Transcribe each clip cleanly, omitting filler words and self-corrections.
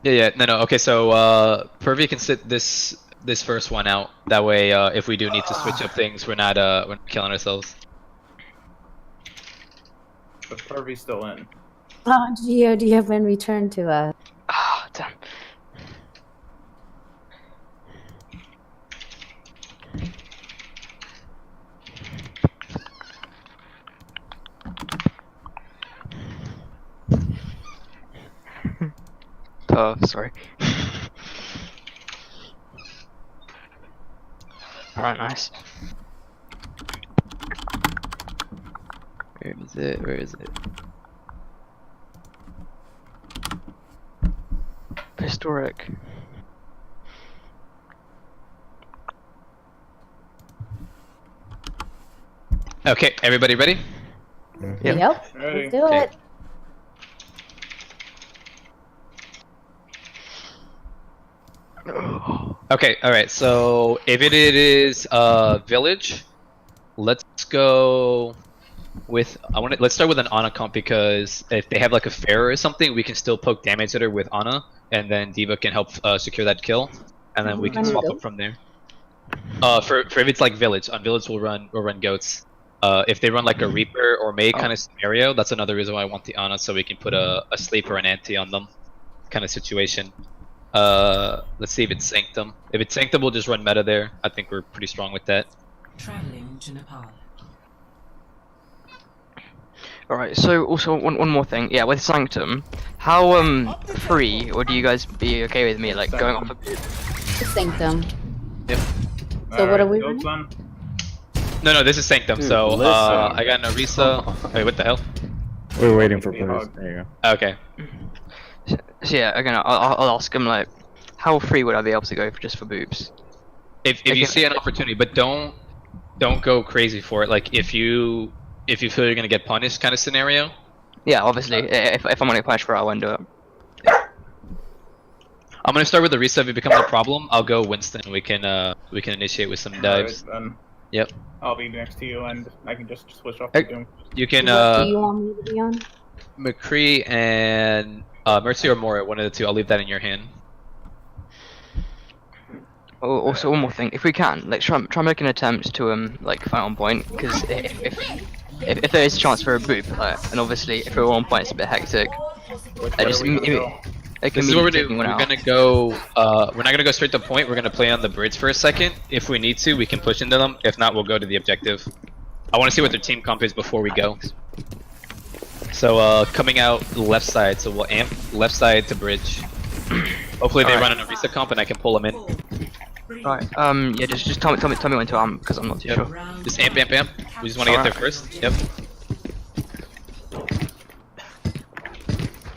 Yeah. No. Okay, so Pervy can sit this first one out. That way, if we do need to switch up things, we're not killing ourselves. But Pervy's still in. Gio, do you have been returned to us? Ah, damn. Oh, sorry. Alright, nice. Where is it? Where is it? Historic. Okay, everybody ready? Yep. Ready. Let's do Okay. it. Okay, alright, so if it is village, let's go with let's start with an Ana comp, because if they have like a fair or something, we can still poke damage at her with Ana, and then Diva can help secure that kill, and then we can swap up from there. For if it's like village, on village we'll run goats. If they run like a Reaper or May kind of scenario, that's another reason why I want the Ana, so we can put a sleep or an anti on them kind of situation. Let's see if it's Sanctum. If it's Sanctum, we'll just run meta there. I think we're pretty strong with that. Traveling to Nepal. Alright, so also one more thing. Yeah, with Sanctum, how free would you guys be okay with me like going off a Sanctum. Yep. So what are we Goats running? on. No, this is Sanctum. So I got an Orisa. Wait, what the hell? We're waiting for Big players. hug. There you go. Okay. So yeah, again, I'll ask him like, how free would I be able to go for just for boobs? If you see an opportunity, but don't go crazy for it. Like if you feel you're gonna get punished, kind of scenario. Yeah, obviously, if I'm gonna push for it, I won't do it. I'm gonna start with the reset. If it becomes a problem, I'll go Winston. We can initiate with some dives. Alright, then Yep. I'll be next to you, and I can just switch off Hey. to Doom. You can What do you want me to be on? McCree and Mercy or Mora, one of the two. I'll leave that in your hand. Oh, also one more thing, if we can, like try make an attempt to like fight on point, because if there is a chance for a boop, and obviously if we're on point, it's a bit hectic. I just it can This be is what we're taking doing. one We're out. gonna go. We're not gonna go straight to point. We're gonna play on the bridge for a second. If we need to, we can push into them. If not, we'll go to the objective. I want to see what their team comp is before we go. So coming out left side. So we'll amp left side to bridge. Hopefully they run an Orisa comp and I can pull them in. Right. Yeah. Just tell me when to amp, because I'm not too sure. Just amp. We just want to get there first. Yep.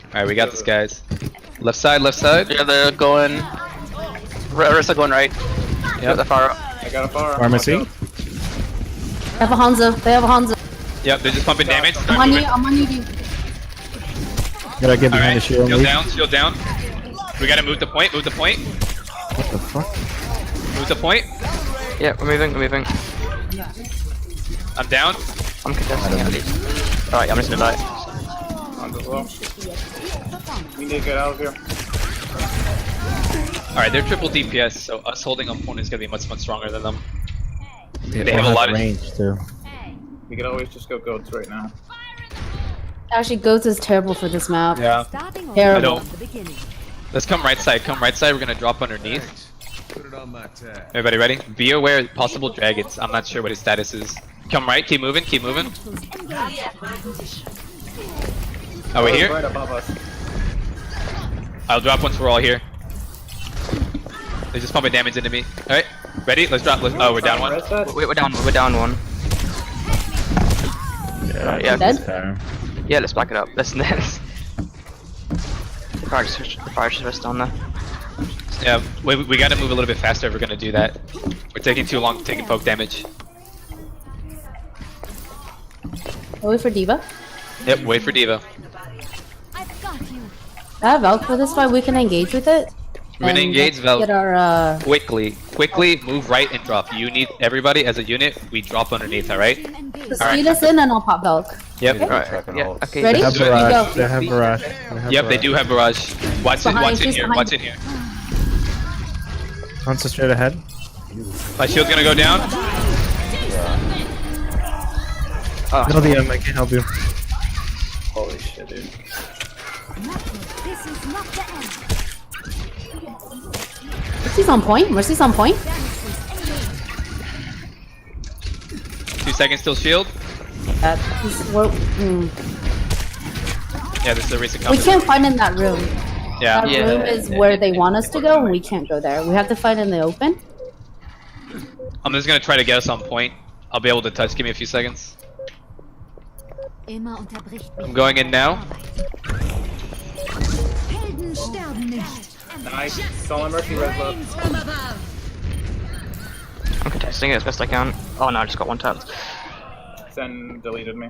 Alright, we got this, guys. Left side. Yeah, they're going. Orisa going right. Yep. The far. I got a far. Pharmacy? They have a Hanzo. They have a Hanzo. Yep, they're just pumping damage. I'm on you. I'm on you, dude. Gotta get behind Alright, the shield. shield down. We gotta move the point. What the fuck? Move the point. Yeah, we're moving. I'm down. I'm contesting at least. Alright, I'm just gonna die. On the low. We need to get out of here. Alright, they're triple DPS, so us holding on point is gonna be much stronger than them. They have a all lot of- range too. We could always just go goats right now. Actually, Goats is terrible for this map. Yeah. Terrible. Let's come right side. We're gonna drop underneath. Everybody ready? Be aware of possible dragons. I'm not sure what his status is. Come right, keep moving. Are we here? Right above us. I'll drop once we're all here. They're just pumping damage into me. Alright, ready? Let's drop. Oh, we're down one. Reset. We're down one. Yeah. Dead? Fair. Yeah, let's back it up. Let's the fire just rest down there. Yeah, we gotta move a little bit faster if we're gonna do that. We're taking too long taking poke damage. Wait for Diva. Yep, wait for Diva. I have Valk for this fight. We can engage with it. We're gonna And engage let's Vel Get our quickly move right and drop. You need everybody as a unit. We drop underneath, alright? Just lead us in and I'll pop Valk. Yep. Right. Yeah. Okay. Ready? They have Good. barrage. Go. They have barrage. Yep, they do have barrage. Watch it. Behind, Watch it she's here. behind. Watch it here. Hanzo straight ahead. My shield's gonna go down. No DM, I can't help you. Holy shit, dude. Mercy's on point. Mercy's on point. 2 seconds till shield. Yeah, this is a recent We combo. can't fight in that room. Yeah. That room is where they want us to go, and we can't go there. We have to fight in the open. I'm just gonna try to get us on point. I'll be able to touch. Give me a few seconds. I'm going in now. Nice. Someone mercy res left. I'm contesting it as best I can. Oh no, I just got one tapped. Zen deleted me.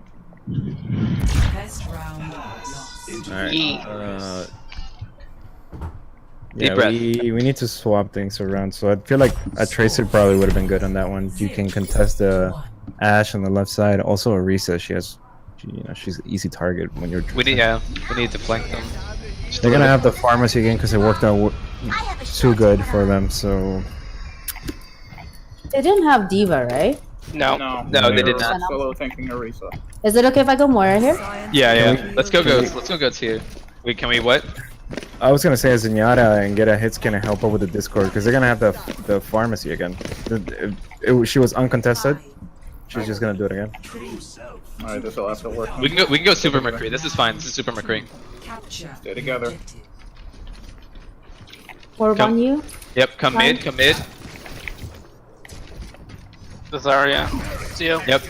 Best round lost. Alright. Deep Yeah, breath. we need to swap things around. So I feel like a Tracer probably would have been good on that one. You can contest the Ashe on the left side. Also, Orisa, she's an easy target when you're. We need to flank them. They're gonna have the pharmacy again because it worked out too good for them. So They didn't have Diva, right? No. No, they did not. Solo thinking Orisa. Is it okay if I go more here? Yeah. Let's go goats. Let's go goats here. Wait, can we what? I was gonna say a Zenyatta and get a hit's gonna help out with the Discord because they're gonna have the pharmacy again. She was uncontested. She's just gonna do it again. Alright, this will have to work. We can go Super McCree. This is fine. This is Super McCree. Capture. Stay together. objective. Orb Come. on you. Yep. Come Fine. mid. Come mid. The Zarya. See you. Yep.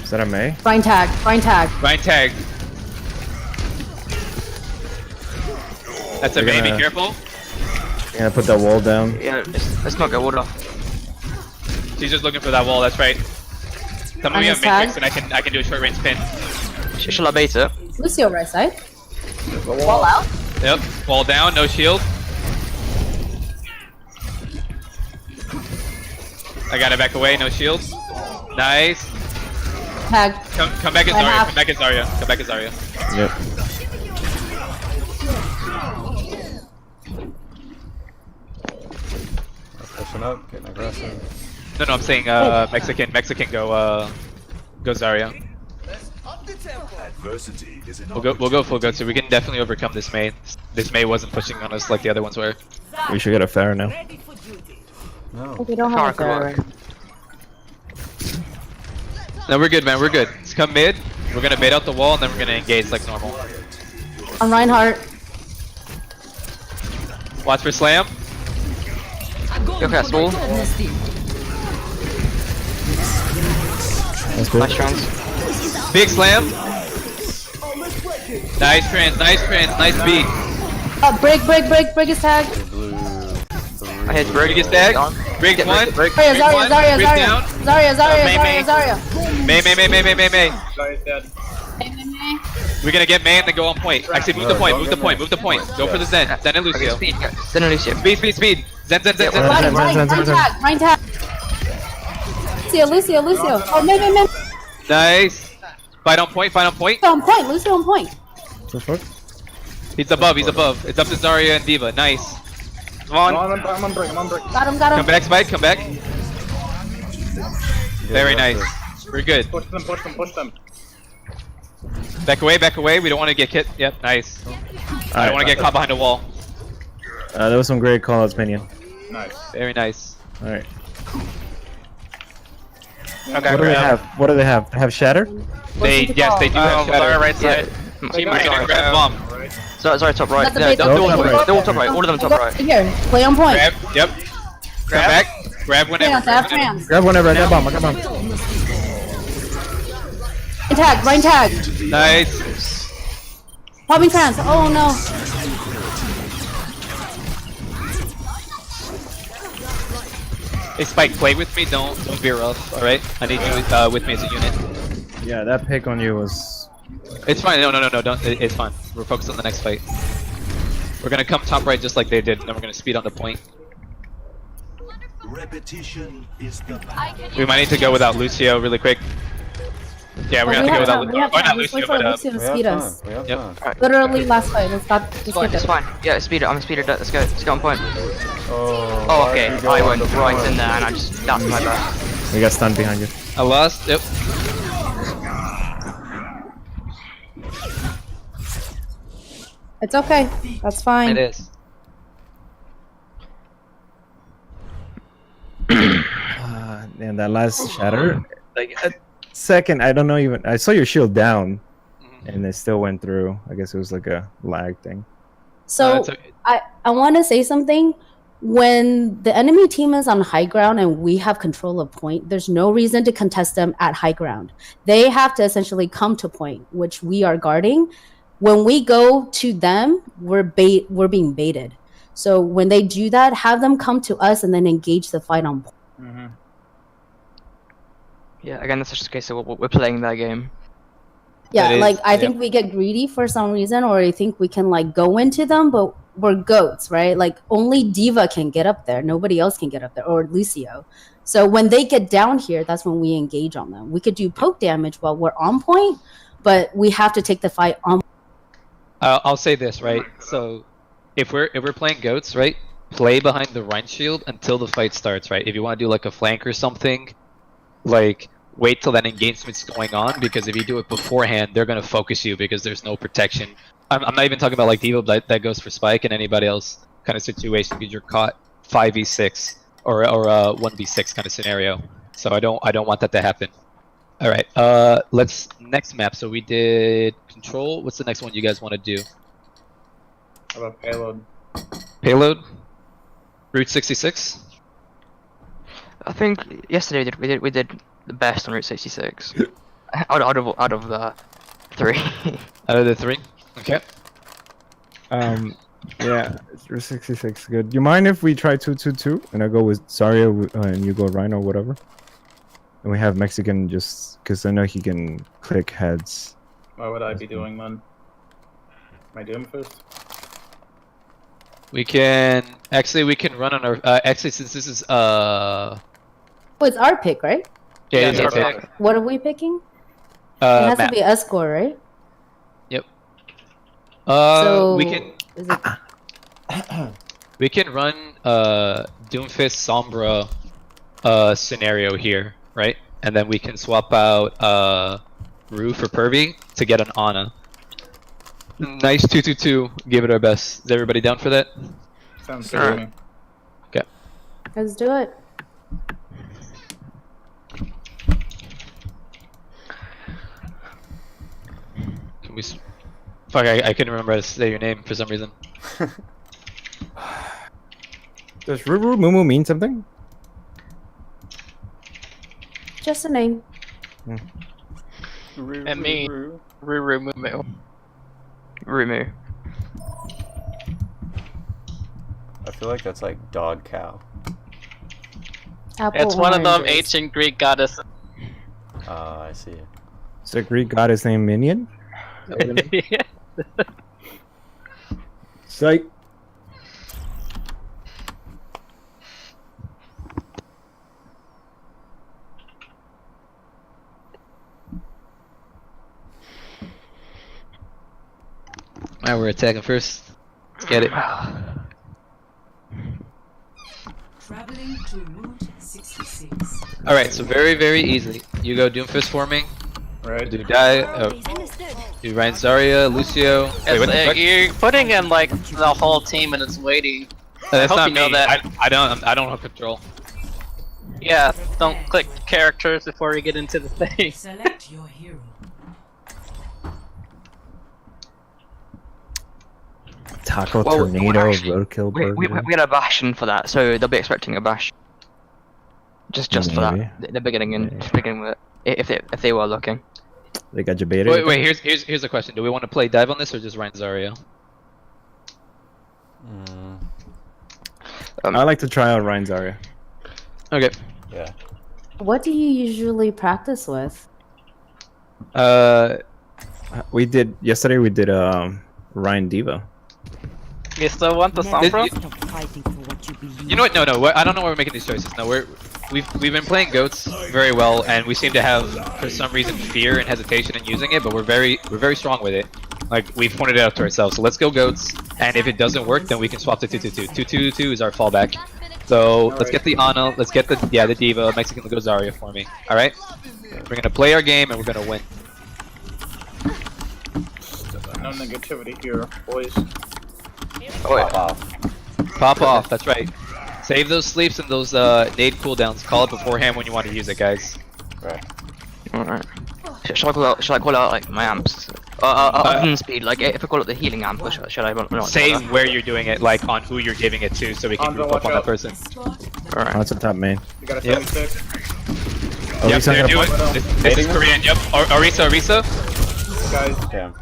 Is that a May? Grind tag. Grind tag. Grind tag. That's a They're baby. gonna- Careful. You're gonna put that wall down. Yeah, let's not get walled off. She's just looking for that wall. That's right. Come on, me on Minus tag. Matrix, and I can do a short range pin. Shall I bait it? Lucio right side. The Wall wall. out. Yep. Wall down. No shield. I gotta back away. No shield. Nice. Tag. Come back as I Zarya. have- Come back as Zarya. Come back as Zarya. Yep. Pushing up, getting aggressive. No, I'm saying Mexican go Zarya. We'll go full goat, so we can definitely overcome this May. This May wasn't pushing on us like the other ones were. We should get a Pharah now. No. We don't have a Come on, Pharah. No, we're good, man. We're good. Let's come mid. We're gonna bait out the wall, and then we're gonna engage like normal. On Reinhardt. Watch for slam. Okay, small. That's good. Nice trans. Big slam. Nice trans. Nice trans. Nice beat. Break his tag. I hit Break his tag. Break one. break. Zarya, Break Zarya, one. Zarya, Break Zarya. down. Zarya, Zarya, May, Zarya, Zarya. May. Zarya's dead. We're gonna get May and then go on point. Actually, move the point. Move the point. Move the point. Go for the Zen. Zen and Okay, Lucio. speed. Zen and Lucio. Speed. Zen. Got it, Zen, right Zen, Zen. tag, right tag. Lucio. Oh, man. Nice. Fight on point. On point, Lucio on point. What the fuck? He's above. It's up to Zarya and Diva. Nice. Come on. I'm on break. Got him. Come back, Spike. Come back. Very nice. We're good. Push them. Back away. We don't want to get hit. Yep, nice. I don't want to get caught behind a wall. That was some great callouts, minion. Nice. Very nice. Alright. Okay, What do they have? What do they have? They have Shatter? They do have Zarya shatter. right side. Team ready to grab bomb. Sorry, top right. That's a Yeah, bait. they're all top right. They're all top right. All of them top right. Here, play on point. Grab. Yep. Come back. Grab whenever. Trans, I have trans. Grab whenever I got bomb. I got bomb. Right tag. Nice. Popping trans. Oh no. Hey Spike, play with me. Don't be rough. All right. I need you with me as a unit. Yeah, that pick on you was. It's fine. No. Don't. It's fine. We're focused on the next fight. We're gonna come top right just like they did, and then we're gonna speed on the point. Repetition is the We might need to go without Lucio really quick. Yeah, we're Oh, gonna have to go time, without we have or not time. Let's wait Lucio, for but Lucio to We have speed time. us. We have Yep. time. Alright. Literally last fight. Let's stop. It's fine, it's fine. Yeah, speed it. I'm a speeder. Let's go. Let's get on point. Oh, Oh, why okay. did we go I on went the right point? in there and I just that's my bad. We got stunned behind you. I lost. Yep. It's okay. That's fine. It is. And that last shatter, like a second, I don't know even. I saw your shield down, and it still went through. I guess it was like a lag thing. So it's okay. I want to say something. When the enemy team is on high ground and we have control of point, there's no reason to contest them at high ground. They have to essentially come to point, which we are guarding. When we go to them, we're being baited. So when they do that, have them come to us and then engage the fight on point. Mm-hmm. Yeah, again, that's just the case of we're playing their game. Yeah, It is, like I yeah. think we get greedy for some reason, or I think we can like go into them, but we're goats, right? Like only Diva can get up there, nobody else can get up there, or Lucio. So when they get down here, that's when we engage on them. We could do poke damage while we're on point, but we have to take the fight on. I'll say this, right? So if we're playing goats, right? Play behind the Rhine shield until the fight starts, right? If you want to do like a flank or something, like wait till that engagement's going on, because if you do it beforehand, they're gonna focus you because there's no protection. I'm not even talking about like Diva, but that goes for Spike and anybody else kind of situation because you're caught 5v6 or 1v6 kind of scenario. So I don't want that to happen. All right, let's next map. So we did control. What's the next one you guys want to do? How about payload? Payload. Route 66. I think yesterday we did the best on Route 66 out of the three. Out of the three. Okay. Yeah, it's 66 good. You mind if we try 2-2-2 and I go with Zarya and you go Rhino, whatever? And we have Mexican just because I know he can click heads. What would I be doing then? Am I doing first? We can run on our actually since this is Oh, it's our pick, right? yeah, it's Yeah, our it's our pick. What are we picking? It has Map. to be escort, right? Yep. So we can is it we can run Doomfist Sombra scenario here, right? And then we can swap out Rue for Pervy to get an Ana. Nice 2-2-2. Give it our best. Is everybody down for that? Sounds good to me. let's do it. Can we? Fuck! I couldn't remember how to say your name for some reason. Does Ruru Mumu mean something? Just a name. And me. Ruru Mumu. Rumu. I feel like that's like dog cow. Apple It's one of them oranges. ancient Greek goddesses. I see. Is the Greek goddess named Minion? Psych. Alright, we're attacking first. Let's get it. Traveling to Route 66. Alright, so very easy. You go Doomfist forming. Right. Do do Ryan Zarya, Lucio. Wait, what the fuck? You're putting in like the whole team and it's waiting. That's hope not you know me. that. I don't have control. Yeah, don't click characters before we get into the thing. Select your hero. Taco Well, tornado actually, roadkill burger. We got a Bastion for that, so they'll be expecting a Bash. Just for Maybe. that, the beginning and Yeah. beginning with it, if they were looking. They got you baited. Wait, here's a question. Do we want to play dive on this or just Ryan Zarya? I like to try out Ryan Zarya. Okay. Yeah. What do you usually practice with? We did yesterday. We did Ryan Diva. You still want the Did Sombra? you know what? No. I don't know why we're making these choices. No, we've been playing goats very well, and we seem to have, for some reason, fear and hesitation in using it. But we're very strong with it. Like we've pointed it out to ourselves. So let's go goats, and if it doesn't work, then we can swap to 2-2-2. 2-2-2 is our fallback. So let's get the Ana, let's get the Diva. Mexican will go Zarya for me. All right. We're gonna play our game, and we're gonna win. No negativity here, boys. Oh, Pop off. Pop off. That's right. Save those sleeps and those nade cooldowns. Call it beforehand when you want to use it, guys. Right. alright. Should I call out like my amps? Speed, like if I call it the healing amp, or should I not? Say where you're doing it, like on who you're giving it to, so we can Hanzo, group up on watch that person. Alright. Oh, it's a top main. You got a Yep. 76. Oh, Yep, he's not they're gonna doing. play. This is Korean. Yep. Arisa. Guys, Damn.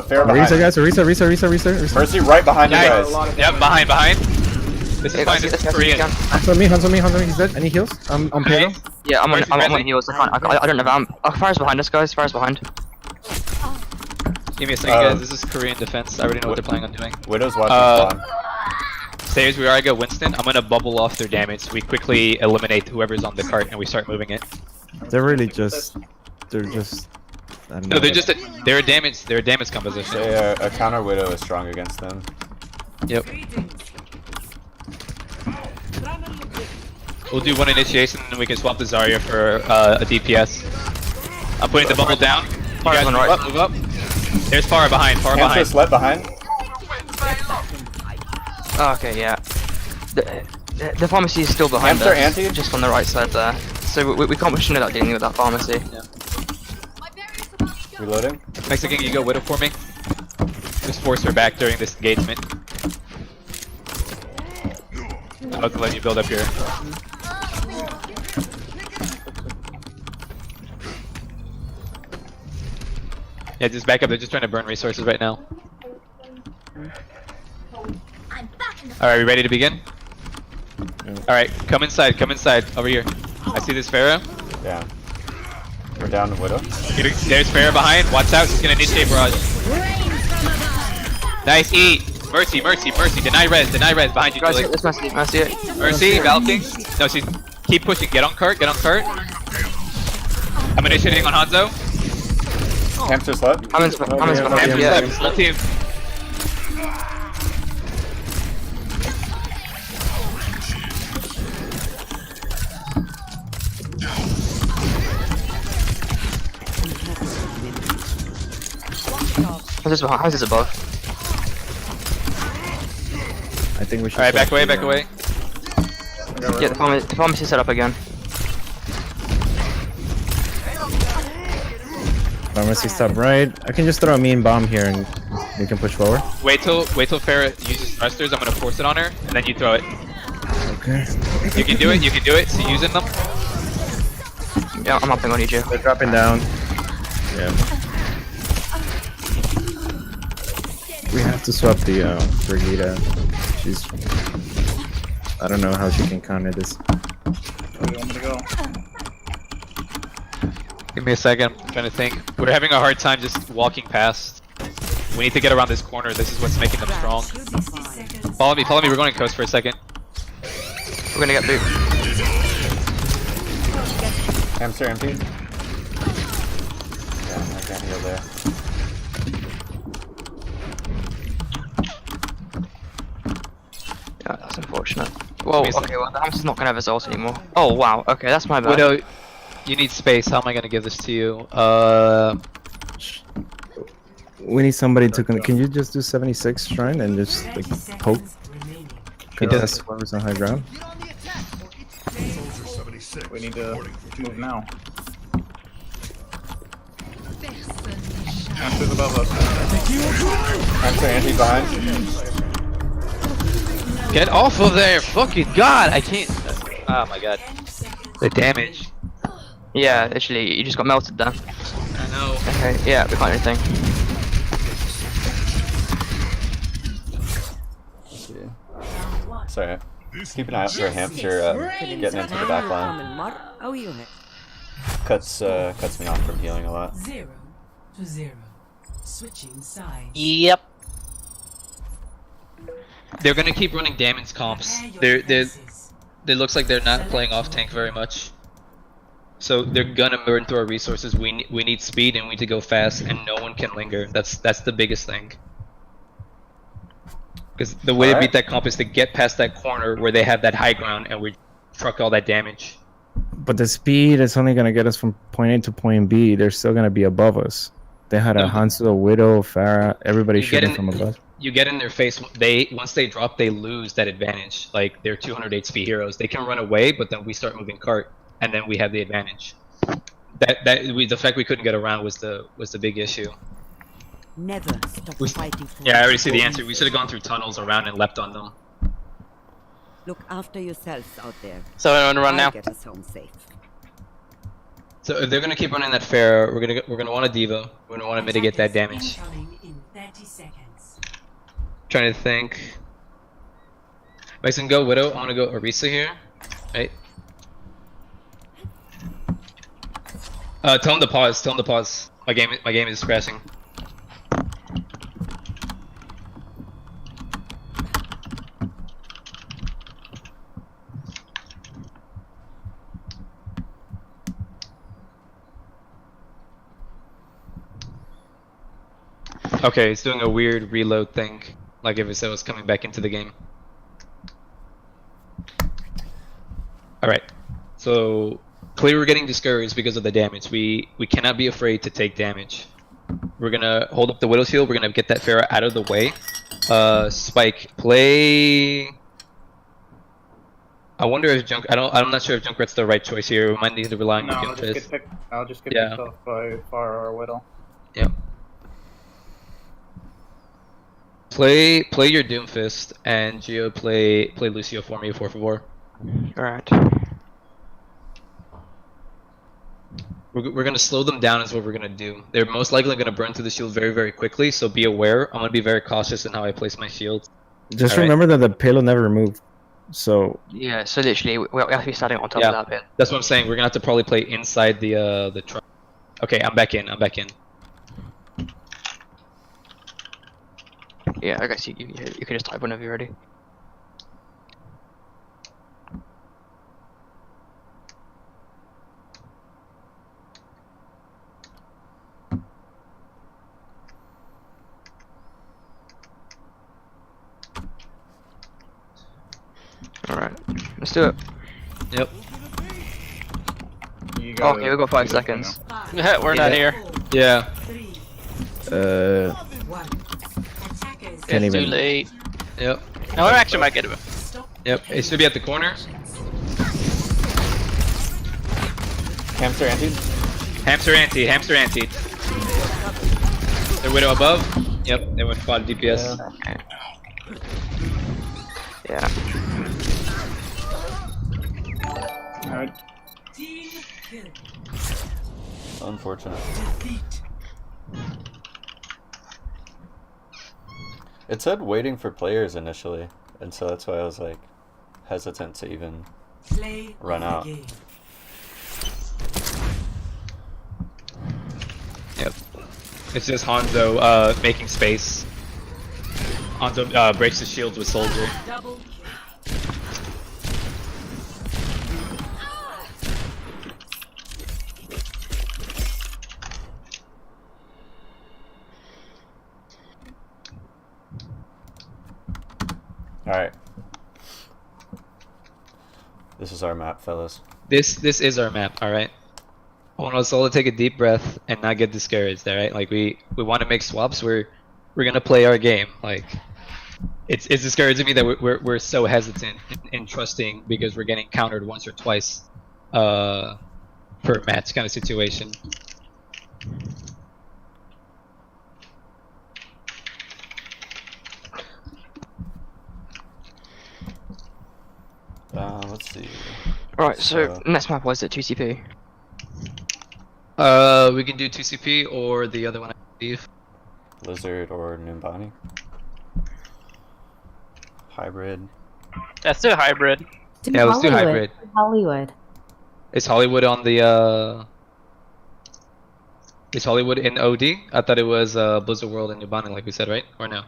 Fair behind. Orisa, guys. Orisa. Mercy right behind you Nice. guys. a lot of Yep. Behind. This is Yeah, fine. guys, This is guys, Korean. guys, Hands on me. He's dead. Any heals? I'm Okay. payroll. Yeah, I'm Mercy's on friendly. heals. I don't have amp. Fire's behind us, guys. Fire's behind. Give me a second, guys. This is Korean defense. I already know what they're planning on doing. Widow's watching spawn. Stay as we are. I go Winston. I'm gonna bubble off their damage. So we quickly eliminate whoever's on the cart, and we start moving it. They're really just. They're just. I don't know. No, they're a damage composition. Say a counter Widow is strong against them. Yep. We'll do one initiation, and then we can swap the Zarya for a DPS. I'm putting the bubble down. You Fire's guys on move right. up, move up. There's far behind. Hamster sled behind. Oh, okay, yeah. The pharmacy is still behind Hamster us, anti? just on the right side there. So we can't push into that dealing with that pharmacy. Reloading. Mexican, you go Widow for me. Just force her back during this engagement. I'll have to let you build up here. Yeah, just back up. They're just trying to burn resources right now. Alright, we ready to begin? Alright, come inside, over here. I see this Pharaoh. Yeah. We're down to Widow. There's Pharaoh behind. Watch out, she's gonna initiate barrage. Nice, E. Mercy. Deny res behind you, Guys, Julie. hit this Mercy. Mercy, Valking. No, she's. Keep pushing. Get on cart. I'm initiating on Hanzo. Hamster sled. I'm in behind. Yeah, Yeah. full team. How's this above? I think we should. Alright, back swap away. Yeah, the pharmacy set up again. Pharmacy top right. I can just throw a mean bomb here and we can push forward. Wait till Farah uses thrusters. I'm gonna force it on her, and then you throw it. Okay. You can do it. So using them. Yeah, I'm hopping on you, Joe. They're dropping down. Yeah. We have to swap the Brigida. She's. I don't know how she can counter this. where do you want me to go? Give me a second. I'm trying to think. We're having a hard time just walking past. We need to get around this corner. This is what's making them strong. Follow me. We're going coast for a second. We're gonna get boot. Hamster empty. Yeah, I can't heal there. Yeah, that's unfortunate. Whoa, Give me a okay, well, the hamster's not gonna have his ult anymore. Oh, wow, okay, that's my bad. Widow, you need space. How am I gonna give this to you? We need somebody to. Can you just do 76 shrine and just like poke? Contest whoever's on high ground. We need to move now. Hamster's above us. Hamster anti behind. Get off of there! Fucking god! I can't. Oh my god. The damage. Yeah, literally, you just got melted there. I know. Okay, yeah, we can't do anything. Sorry. Keep an eye out for a hamster getting into the back line. Cuts me off from healing a lot. 0-0. Switching sides. Yep. They're gonna keep running damage comps. Prepare your They're It looks like they're not playing off tank very much. So they're gonna burn through our resources. We need speed and we need to go fast, and no one can linger. That's the biggest thing. Because the way to beat that comp is to get past that corner where they have that high ground, and we truck all that damage. But the speed is only gonna get us from point A to point B. They're still gonna be above us. They had a Hanzo, Widow, Farah, everybody shooting from above. You get in their face. Once they drop, they lose that advantage. Like they're 200 HP heroes. They can run away, but then we start moving cart, and then we have the advantage. The fact we couldn't get around was the big issue. Never stop fighting for Yeah, I already see the answer. We should have gone through tunnels around and leapt on them. Look after yourselves out there. So I want to run now. Get us home safe. So if they're gonna keep running that fair, we're gonna want a diva. We're gonna want to mitigate that damage. Incoming in 30 seconds. Trying to think. Mason, go Widow. I want to go Orisa here. Right. Tell him to pause. Tell him to pause. My game is crashing. Okay, it's doing a weird reload thing, like if it said it was coming back into the game. Alright, so clearly we're getting discouraged because of the damage. We cannot be afraid to take damage. We're gonna hold up the Widow's Shield, we're gonna get that Pharah out of the way. Spike, play... I wonder if I'm not sure if Junkrat's the right choice here. We might need to rely on Gunz. I'll just get picked off by Pharah or Widow. Yep. Play your Doomfist, and Geo play Lucio for me, por favor. Alright. We're gonna slow them down is what we're gonna do. They're most likely gonna burn through the shield very, very quickly, so be aware. I'm gonna be very cautious in how I place my shield. Just remember that the payload never moved. So Yeah, so literally we have to be standing on top of that bit. That's what I'm saying. We're gonna have to probably play inside the truck. Okay, I'm back in. Yeah, I guess you can just type whenever you're ready. Alright, let's do it. Yep. Okay, we've got 5 seconds. We're not here. Yeah. Can't It's too even. late. Yep. No, I actually might get it. Yep. It should be at the corner. Hamster anti? Hamster anti. The Widow above. Yep. They went quad DPS. Okay. Yeah. Alright. Team kill. Unfortunate. Defeat. It said waiting for players initially, and so that's why I was like hesitant to even Play run of out. the game. Yep. It's just Hanzo making space. Hanzo breaks his shields with Soldier. Double kill. Alright. This is our map, fellas. This is our map, alright? I want us all to take a deep breath and not get discouraged, alright? Like we want to make swaps, we're gonna play our game. Like it's discouraging me that we're so hesitant in trusting because we're getting countered once or twice per match kind of situation. Let's see. Alright, so next map was it 2CP? We can do 2CP or the other one I believe. Lizard or Numbani. Hybrid. Let's do a hybrid. Yeah, let's do hybrid. Hollywood. Is Hollywood on the Is Hollywood in OD? I thought it was Blizzard World and Numbani like we said, right? Or no?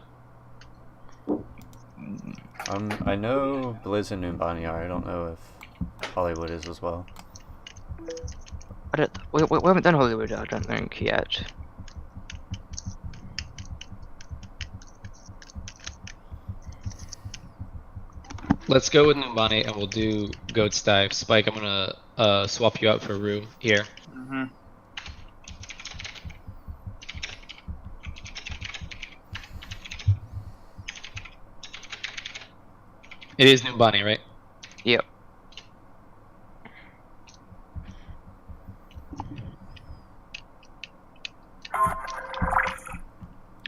I know Blizz and Numbani are. I don't know if Hollywood is as well. We haven't done Hollywood, I don't think, yet. Let's go with Numbani and we'll do Goat's Dive. Spike, I'm gonna swap you out for Rue here. Mm-hmm. It is Numbani, right? Yep.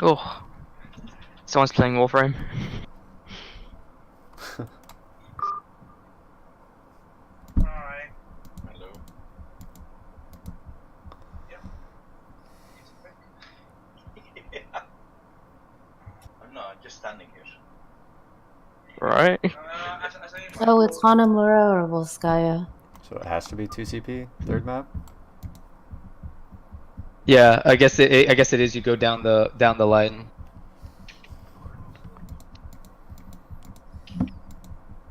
Oh. Someone's playing Warframe. Alright. Hello. Yeah. I'm not just standing here. Right? Oh, it's Hanamura or Volskaya. So it has to be 2CP, third map? Yeah, I guess it is. You go down the line.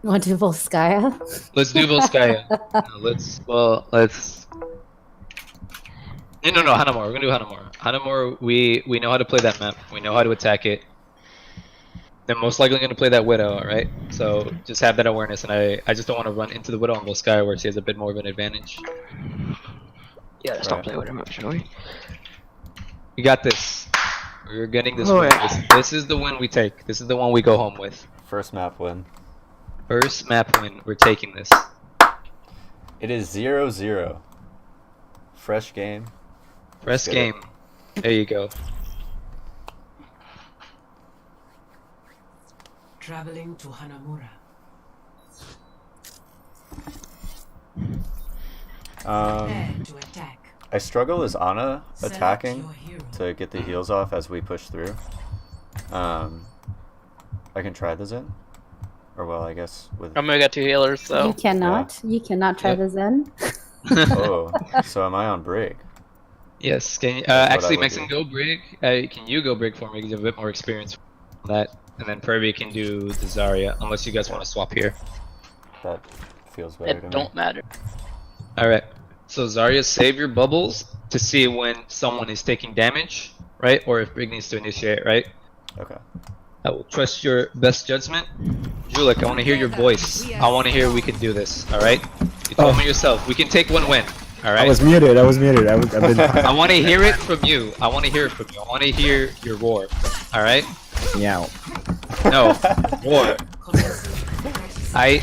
You want to do Volskaya? Let's do Volskaya. No, No, Hanamura. We're gonna do Hanamura. Hanamura, we know how to play that map. We know how to attack it. They're most likely gonna play that Widow, alright? So just have that awareness, and I just don't want to run into the Widow on Volskaya where she has a bit more of an advantage. Yeah, let's not play with him, shall we? You got this. We're getting this Oh, win. yeah. This is the win we take. This is the one we go home with. First map win. First map win. We're taking this. It is 0-0. Fresh game. Fresh game. There you go. Traveling to Hanamura. Prepare to attack. I struggle as Ana Select attacking your hero. to get the heals off as we push through. I can try the Zen. Or well, I guess with... I'm gonna get 2 healers, so. You cannot. You cannot try the Zen. Oh, so am I on break? Yes. Can you, That's what I actually, would Mexican, do. go Brig. Can you go Brig for me? Because you have a bit more experience on that. And then Pervy can do the Zarya, unless you guys want to swap here. That feels better to It me. don't matter. Alright. So Zarya, save your bubbles to see when someone is taking damage, right? Or if Brig needs to initiate, right? Okay. I will trust your best judgment. Julik, I want to hear your voice. I want to hear we can do this, alright? You told me yourself. We can take one win, alright? I was muted. I've been... I want to hear it from you. I want to hear it from you. I want to hear your roar, alright? Meow. No, roar. I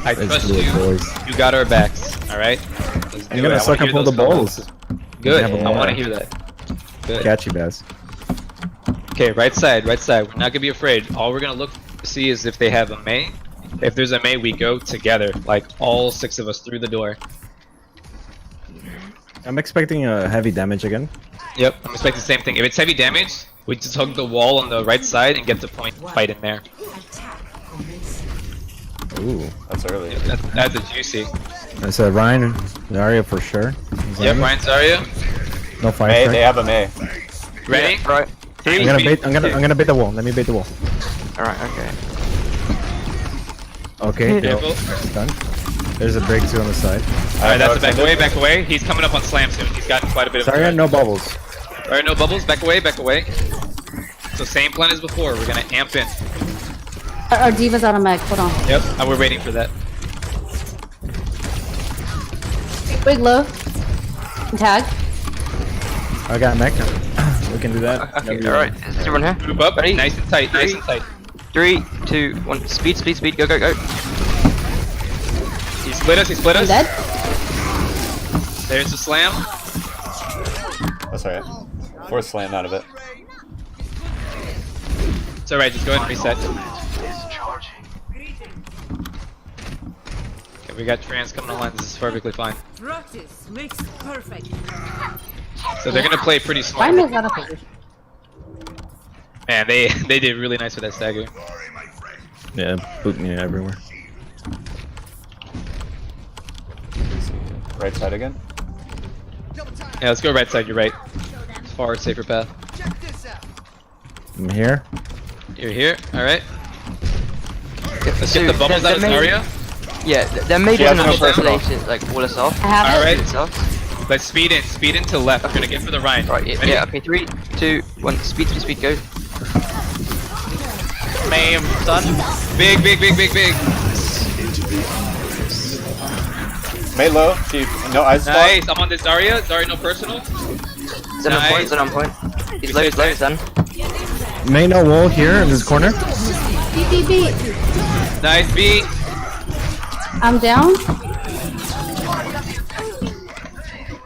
Let's trust do it, you. boys. You got our backs, alright? Let's I'm do gonna it. I suck wanna and hear pull the those numbers. balls. Good. Yeah, I want to yeah. hear that. Good. Catchy, Baz. Okay, right side, right side. We're not gonna be afraid. All we're gonna look to see is if they have a Mei. If there's a Mei, we go together, like all 6 of us through the door. I'm expecting a heavy damage again. Yep, I'm expecting the same thing. If it's heavy damage, we just hug the wall on the right side and get the point fight in there. Ooh. That's early. That's a juicy. That's a Ryan and Zarya for sure. Yep, Ryan Zarya. No fire May, strike. they have a May. Ready? Yeah, right. I'm gonna bait the wall. Let me bait the wall. Alright, okay. Okay, Careful. done. There's a break too on the side. Alright, that's a back away, back away. He's coming up on slam soon. He's gotten quite a bit of Zarya, no bubbles. Alright, no bubbles. Back away, back away. So same plan as before. We're gonna amp in. Our Diva's on a mech. Hold on. Yep, and we're waiting for that. Big low. Tag. I got mech. We can do that. Okay, alright. Is everyone here? Group up. Ready? Nice and tight, nice and tight. 3, 2, 1. Speed, speed, speed. Go, go, go. He split us, he split I'm us. dead. There's the slam. That's alright. Force slam out of it. It's alright, just go ahead and reset. Okay, we got trans coming online. This is perfectly fine. Practice makes perfect. So they're gonna play pretty smart. Ryan is out of position. Man, they did really nice with that stagger. Yeah, boot me everywhere. Right side again. Yeah, let's go right side. You're right. Far safer path. I'm here. You're here. All right. Let's get the bubbles out of Zarya. Yeah, there may be has another no personal. place to like wall us off. I have it. Alright. Let's speed in to left. We're gonna get for the Ryan. Right, yeah, okay, 3, 2, 1, speed, go. May done. Big. May low. She no ice block. Nice. I'm on this Zarya. Zarya, no personal. Zen on point, Zen on point. He's low, Zen. May no wall here in this corner. B. Nice B. I'm down.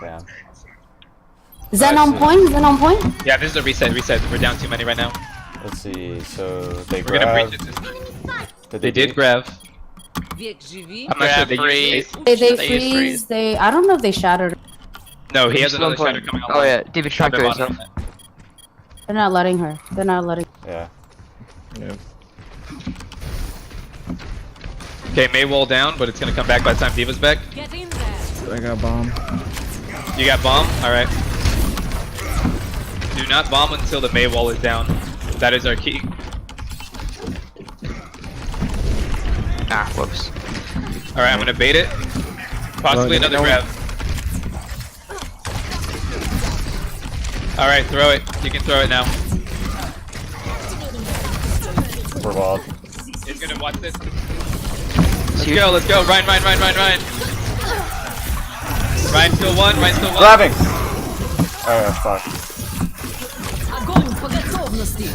Damn. Zen on point. Yeah, this is a reset. We're down too many right now. Let's see. So they We're gonna grab. breach it this time. Did They did grab. Wiek żywi. I'm not sure Grab they freeze. used They They use freeze. They. I don't know if they shattered. No, he has Still on another point. shatter coming on. Oh yeah, David try to go yourself. They're not letting her. Yeah. Yeah. Okay, May wall down, but it's gonna come back by the time Diva's back. Get in there. I got bomb. You got bomb? Alright. Do not bomb until the May wall is down. That is our key. Ah, whoops. Alright, I'm gonna bait it. Possibly another grab. Alright, throw it. You can throw it now. We're walled. He's gonna watch this. Let's go. Ryan. Ryan still one. Grabbing. Oh fuck. Огонь по готовности.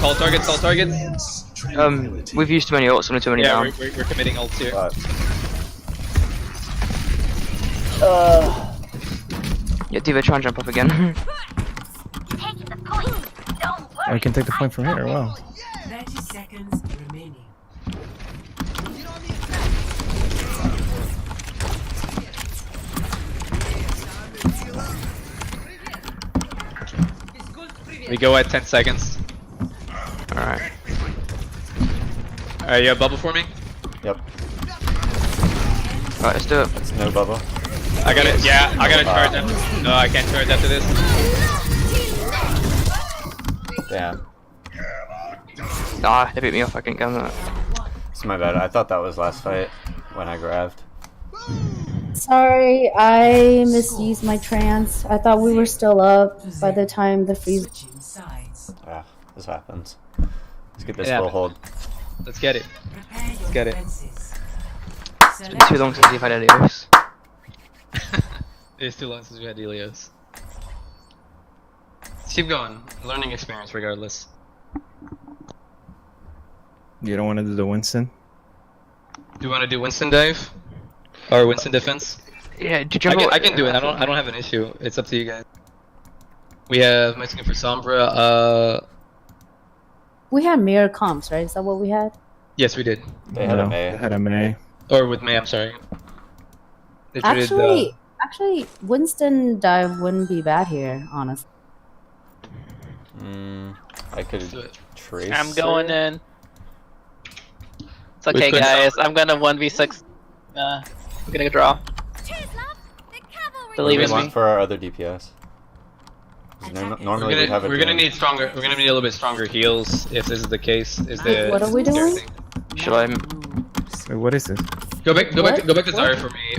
Call targets. We've used too many ults, too many Yeah, down. we're committing ults here. Yeah, Diva, try and jump up again. I can take the point from here. Wow. 30 seconds remaining. We go at 10 seconds. Alright. Alright, you have bubble for me? Yep. Alright, let's do it. It's no bubble. I got it. Yeah, I gotta charge after. No, I can't charge after this. Damn. Ah, they beat me off, I couldn't get on that. It's my bad. I thought that was last fight when I grabbed. Sorry, I misused my trance. I thought we were still up by the time the freeze. Switching sides. Ah, this happens. Let's get this full hold. Let's get it. Prepare your Get it. defenses. It's been too long since we've had Helios. It's too long since we had Helios. Let's keep going. Learning experience regardless. You don't want to do the Winston? Do you want to do Winston dive? Or Winston defense? Yeah, did you remember I can do it. I don't have an issue. It's up to you guys. We have Mexican for Sombra. We had mirror comps, right? Is that what we had? Yes, we did. They had a May. They had a May. Or with May. I'm sorry. They traded, Actually, Winston dive wouldn't be bad here, honestly. I could do it. trace. I'm going her. in. It's okay, could- guys. I'm gonna 1v6. I'm gonna draw. Believe We in want me. for our other DPS. 'Cause Normally we have a we're gonna drone. need stronger. We're gonna need a little bit stronger heals if this is the case. What are we doing? Should I? Wait, what is this? Go back to What? Zarya for me.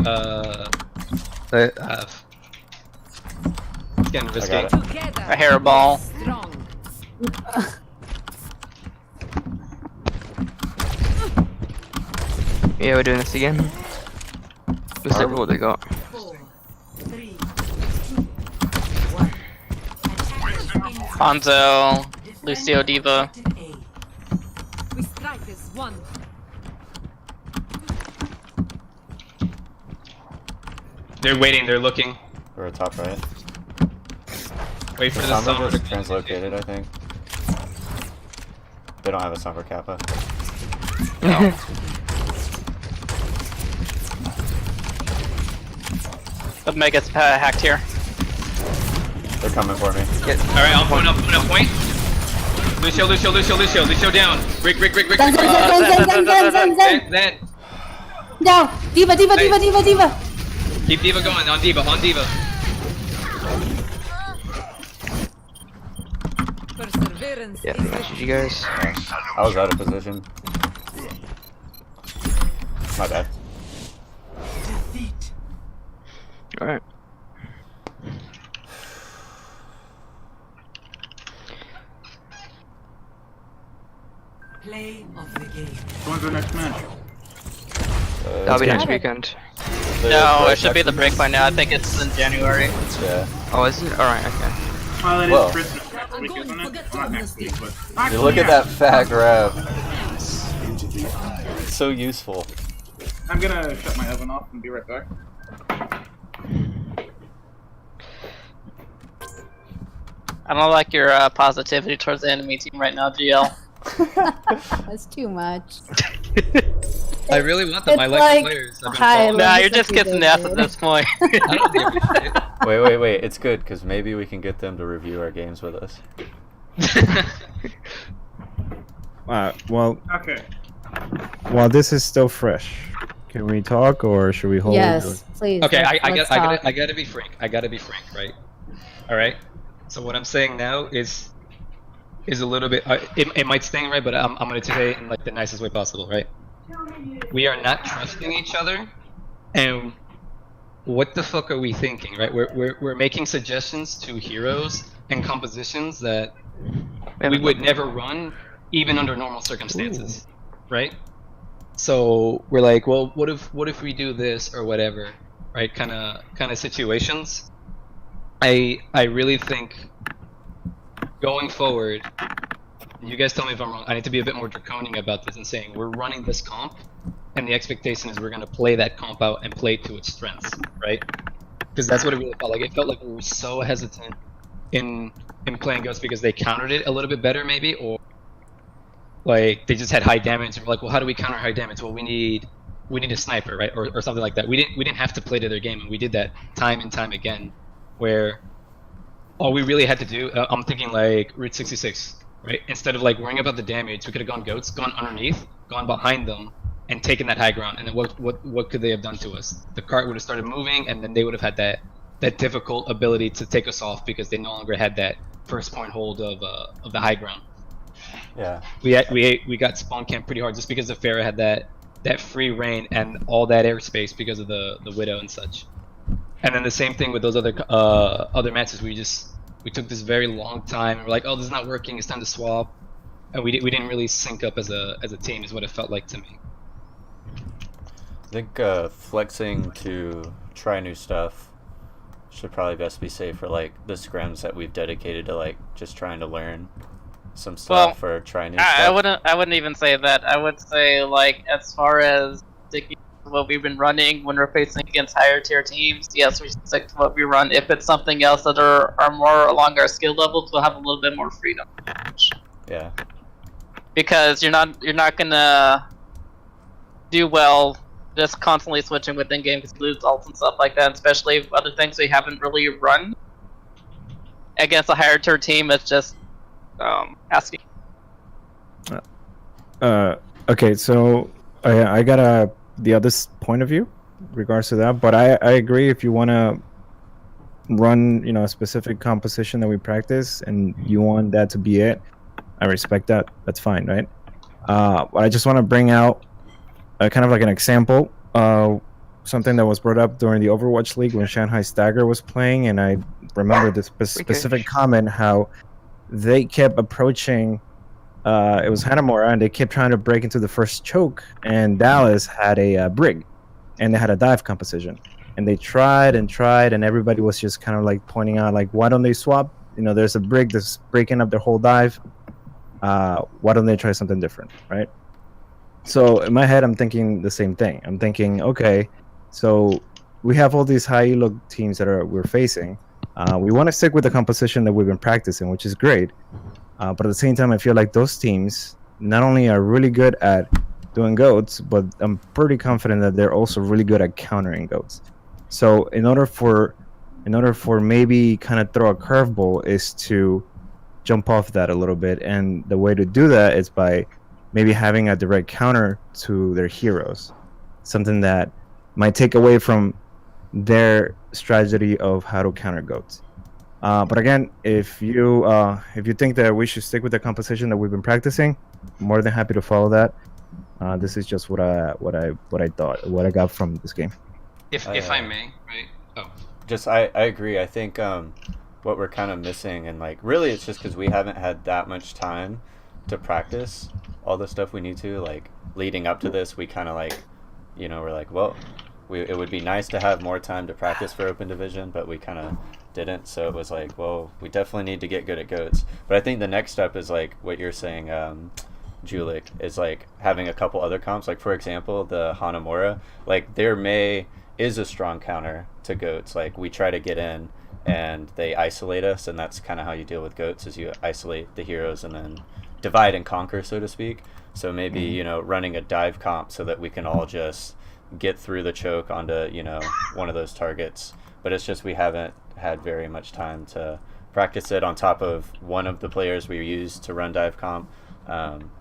It's getting I risky. got it. Together. A hairball. Strong. Yeah, we're doing this again. Let's look at what they got. 4, 3, Hanzo, Lucio, Diva. we strike as one. They're waiting. They're looking. We're at top right. Wait for the Sombra Sombra just to translocated, I think. They don't have a Sombra Kappa. The Mega's hacked here. They're coming for me. Alright, I'm point up, point. Lucio down. Rick. Zen. Then. Down. Diva. Keep Diva going, on Diva. Perseverance Clearance. Yeah, GG guys. I was out of position. My bad. Defeat. Alright. Play of the game. When's the next match? That'll be next Got it. weekend. No, it should be the break by now. I think it's in January. Yeah. Oh, is it? Alright, okay. Well, it Well. is Christmas next week, isn't it? Well, not next week, but... You look at that fat grab. It's so useful. I'm gonna shut my oven off and be right back. I don't like your positivity towards the enemy team right now, GL. That's too much. I really want them. I It's like like the players. I've been high following level. Nah, Let me you're just see what kissing they ass at did. this point. I don't give a shit. Wait. It's good because maybe we can get them to review our games with us. Well, Okay. while this is still fresh, can we talk or should we hold? Yes, please. Okay, I let's gotta talk. be frank. I gotta be frank, right? All right. So what I'm saying now is a little bit. It might sting, right? But I'm gonna say it in like the nicest way possible, right? We are not trusting each other, and what the fuck are we thinking, right? We're making suggestions to heroes and compositions that we would never run, even under normal circumstances, right? So we're like, well, what if we do this or whatever, right? Kind of situations. I really think going forward, you guys tell me if I'm wrong. I need to be a bit more draconian about this and saying we're running this comp, and the expectation is we're gonna play that comp out and play to its strengths, right? Because that's what it really felt like. It felt like we were so hesitant in playing Ghost because they countered it a little bit better, maybe, or like they just had high damage and we're like, well, how do we counter high damage? Well, we need a sniper, right, or something like that. We didn't have to play to their game, and we did that time and time again, where all we really had to do, I'm thinking like Route 66, right? Instead of like worrying about the damage, we could have gone goats, gone underneath, gone behind them, and taken that high ground. And then what could they have done to us? The cart would have started moving, and then they would have had that difficult ability to take us off because they no longer had that first point hold of the high ground. Yeah. We got spawn camped pretty hard just because the Pharah had that free reign and all that airspace because of the Widow and such. And then the same thing with those other matches. We took this very long time. And we're like, oh, this is not working. It's time to swap. And we didn't really sync up as a team, is what it felt like to me. I think flexing to try new stuff should probably best be saved for like the scrims that we've dedicated to like just trying to learn some stuff or try new stuff. I wouldn't even say that. I would say like as far as sticking to what we've been running when we're facing against higher tier teams, yes, we should stick to what we run. If it's something else that are more along our skill levels, we'll have a little bit more freedom. Yeah. Because you're not gonna do well just constantly switching within game because you lose ults and stuff like that, especially if other things we haven't really run against a higher tier team. It's just asking. Okay, so I got the other point of view in regards to that, but I agree if you want to run a specific composition that we practice and you want that to be it, I respect that. That's fine, right? But I just want to bring out kind of like an example, something that was brought up during the Overwatch League when Shanghai Stagger was playing, and I remember this specific comment how they kept approaching. It was Hanamura, and they kept trying to break into the first choke, and Dallas had a brig, and they had a dive composition, and they tried, and everybody was just kind of like pointing out like, why don't they swap? There's a brig that's breaking up their whole dive. Why don't they try something different, right? So in my head, I'm thinking the same thing. I'm thinking, okay, so we have all these high elo teams that we're facing. We want to stick with the composition that we've been practicing, which is great. But at the same time, I feel like those teams not only are really good at doing goats, but I'm pretty confident that they're also really good at countering goats. So in order for maybe kind of throw a curveball is to jump off that a little bit, and the way to do that is by maybe having a direct counter to their heroes, something that might take away from their strategy of how to counter goats. But again, if you think that we should stick with the composition that we've been practicing, more than happy to follow that. This is just what I thought, what I got from this game. If I may, right? Oh, Just I agree. I think what we're kind of missing, and like really it's just because we haven't had that much time to practice all the stuff we need to. Like leading up to this, we kind of like, we're like, well, it would be nice to have more time to practice for open division, but we kind of didn't. So it was like, well, we definitely need to get good at goats. But I think the next step is like what you're saying, Julik, is like having a couple other comps. Like for example, the Hanamura, like is a strong counter to goats. Like we try to get in and they isolate us, and that's kind of how you deal with goats, is you isolate the heroes and then divide and conquer, so to speak. So maybe running a dive comp so that we can all just get through the choke onto one of those targets. But it's just we haven't had very much time to practice it. On top of one of the players we used to run dive comp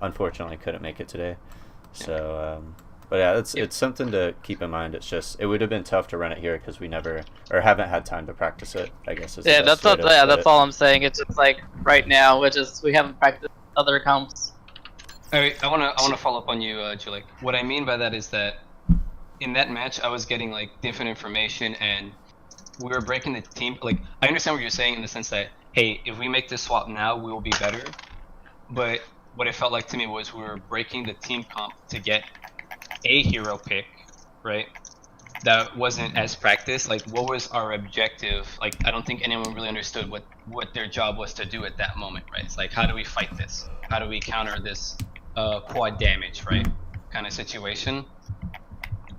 unfortunately couldn't make it today. So but yeah, it's something to keep in mind. It's just it would have been tough to run it here because we never or haven't had time to practice it, I guess. Is the best way to put that's it. all I'm saying. It's just like right now, which is we haven't practiced other comps. I wanna follow up on you, Julik. What I mean by that is that in that match, I was getting like different information, and we were breaking the team. Like I understand what you're saying in the sense that, hey, if we make this swap now, we will be better. But what it felt like to me was we were breaking the team comp to get a hero pick, right? That wasn't as practiced. Like, what was our objective? Like, I don't think anyone really understood what their job was to do at that moment, right? It's like, how do we fight this? How do we counter this quad damage, right? Kind of situation.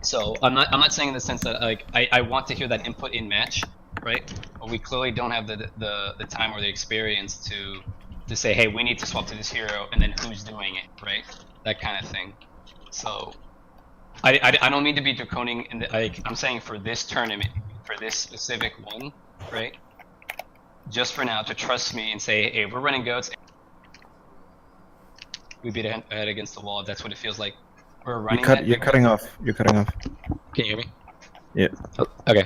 So I'm not saying in the sense that like I want to hear that input in match, right? But we clearly don't have the time or the experience to say, hey, we need to swap to this hero, and then who's doing it, right? That kind of thing. So I don't mean to be draconian in the, like I'm saying for this tournament, for this specific one, right? Just for now, to trust me and say, hey, we're running goats. We beat a head against the wall. If that's what it feels like. We're running. You're cutting off. You're cutting off. Can you hear me? Yeah. Oh, okay.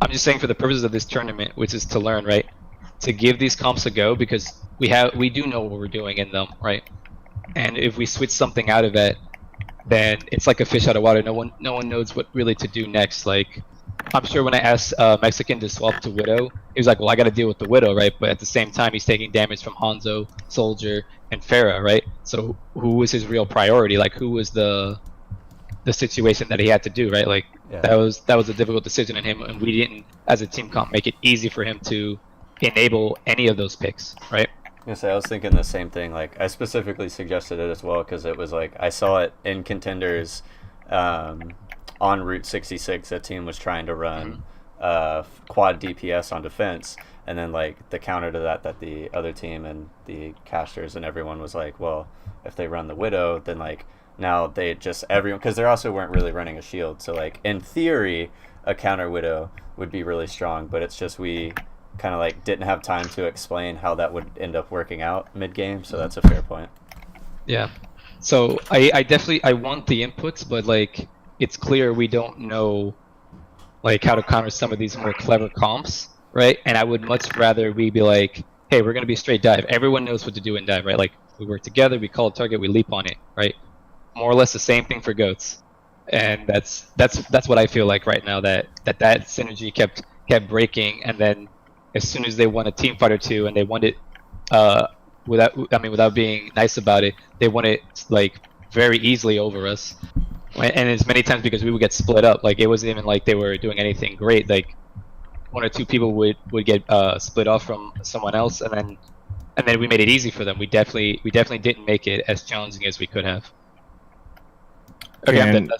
I'm just saying for the purposes of this tournament, which is to learn, right? To give these comps a go, because we do know what we're doing in them, right? And if we switch something out of it, then it's like a fish out of water. No one knows what really to do next. Like, I'm sure when I asked Mexican to swap to Widow, he was like, well, I got to deal with the Widow, right? But at the same time, he's taking damage from Hanzo, Soldier, and Pharah, right? So who was his real priority? Like, who was the situation that he had to do, right? Like, Yeah. that was a difficult decision in him, and we didn't, as a team comp, make it easy for him to enable any of those picks, right? Yes, I was thinking the same thing. Like, I specifically suggested it as well because it was like I saw it in contenders on Route 66. A team was trying to run quad DPS on defense, and then like the counter to that the other team and the casters and everyone was like, well, if they run the Widow, then like now they just everyone, because they also weren't really running a shield. So like in theory, a counter Widow would be really strong, but it's just we kind of like didn't have time to explain how that would end up working out mid-game, so that's a fair point. Yeah. So I definitely want the inputs, but like it's clear we don't know like how to counter some of these more clever comps, right? And I would much rather we be like, hey, we're gonna be straight dive. Everyone knows what to do in dive, right? Like we work together, we call a target, we leap on it, right? More or less the same thing for goats. And that's what I feel like right now, that synergy kept breaking, and then as soon as they won a team fight or two and they won it without being nice about it, they won it like very easily over us. And as many times because we would get split up. Like it wasn't even like they were doing anything great. Like one or two people would get split off from someone else, and then we made it easy for them. We definitely didn't make it as challenging as we could have. Okay, And-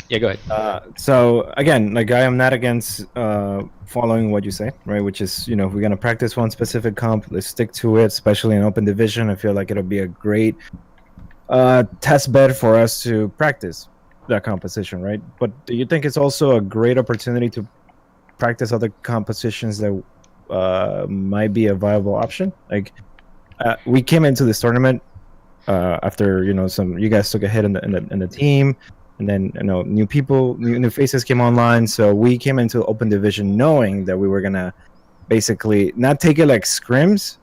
yeah, go ahead. So again, like I am not against following what you say, right? Which is, if we're gonna practice one specific comp, let's stick to it. Especially in open division, I feel like it'll be a great test bed for us to practice that composition, right? But do you think it's also a great opportunity to practice other compositions that might be a viable option? Like we came into this tournament after you guys took a hit in the team. And then new people, new faces came online. So we came into open division knowing that we were gonna basically not take it like scrims,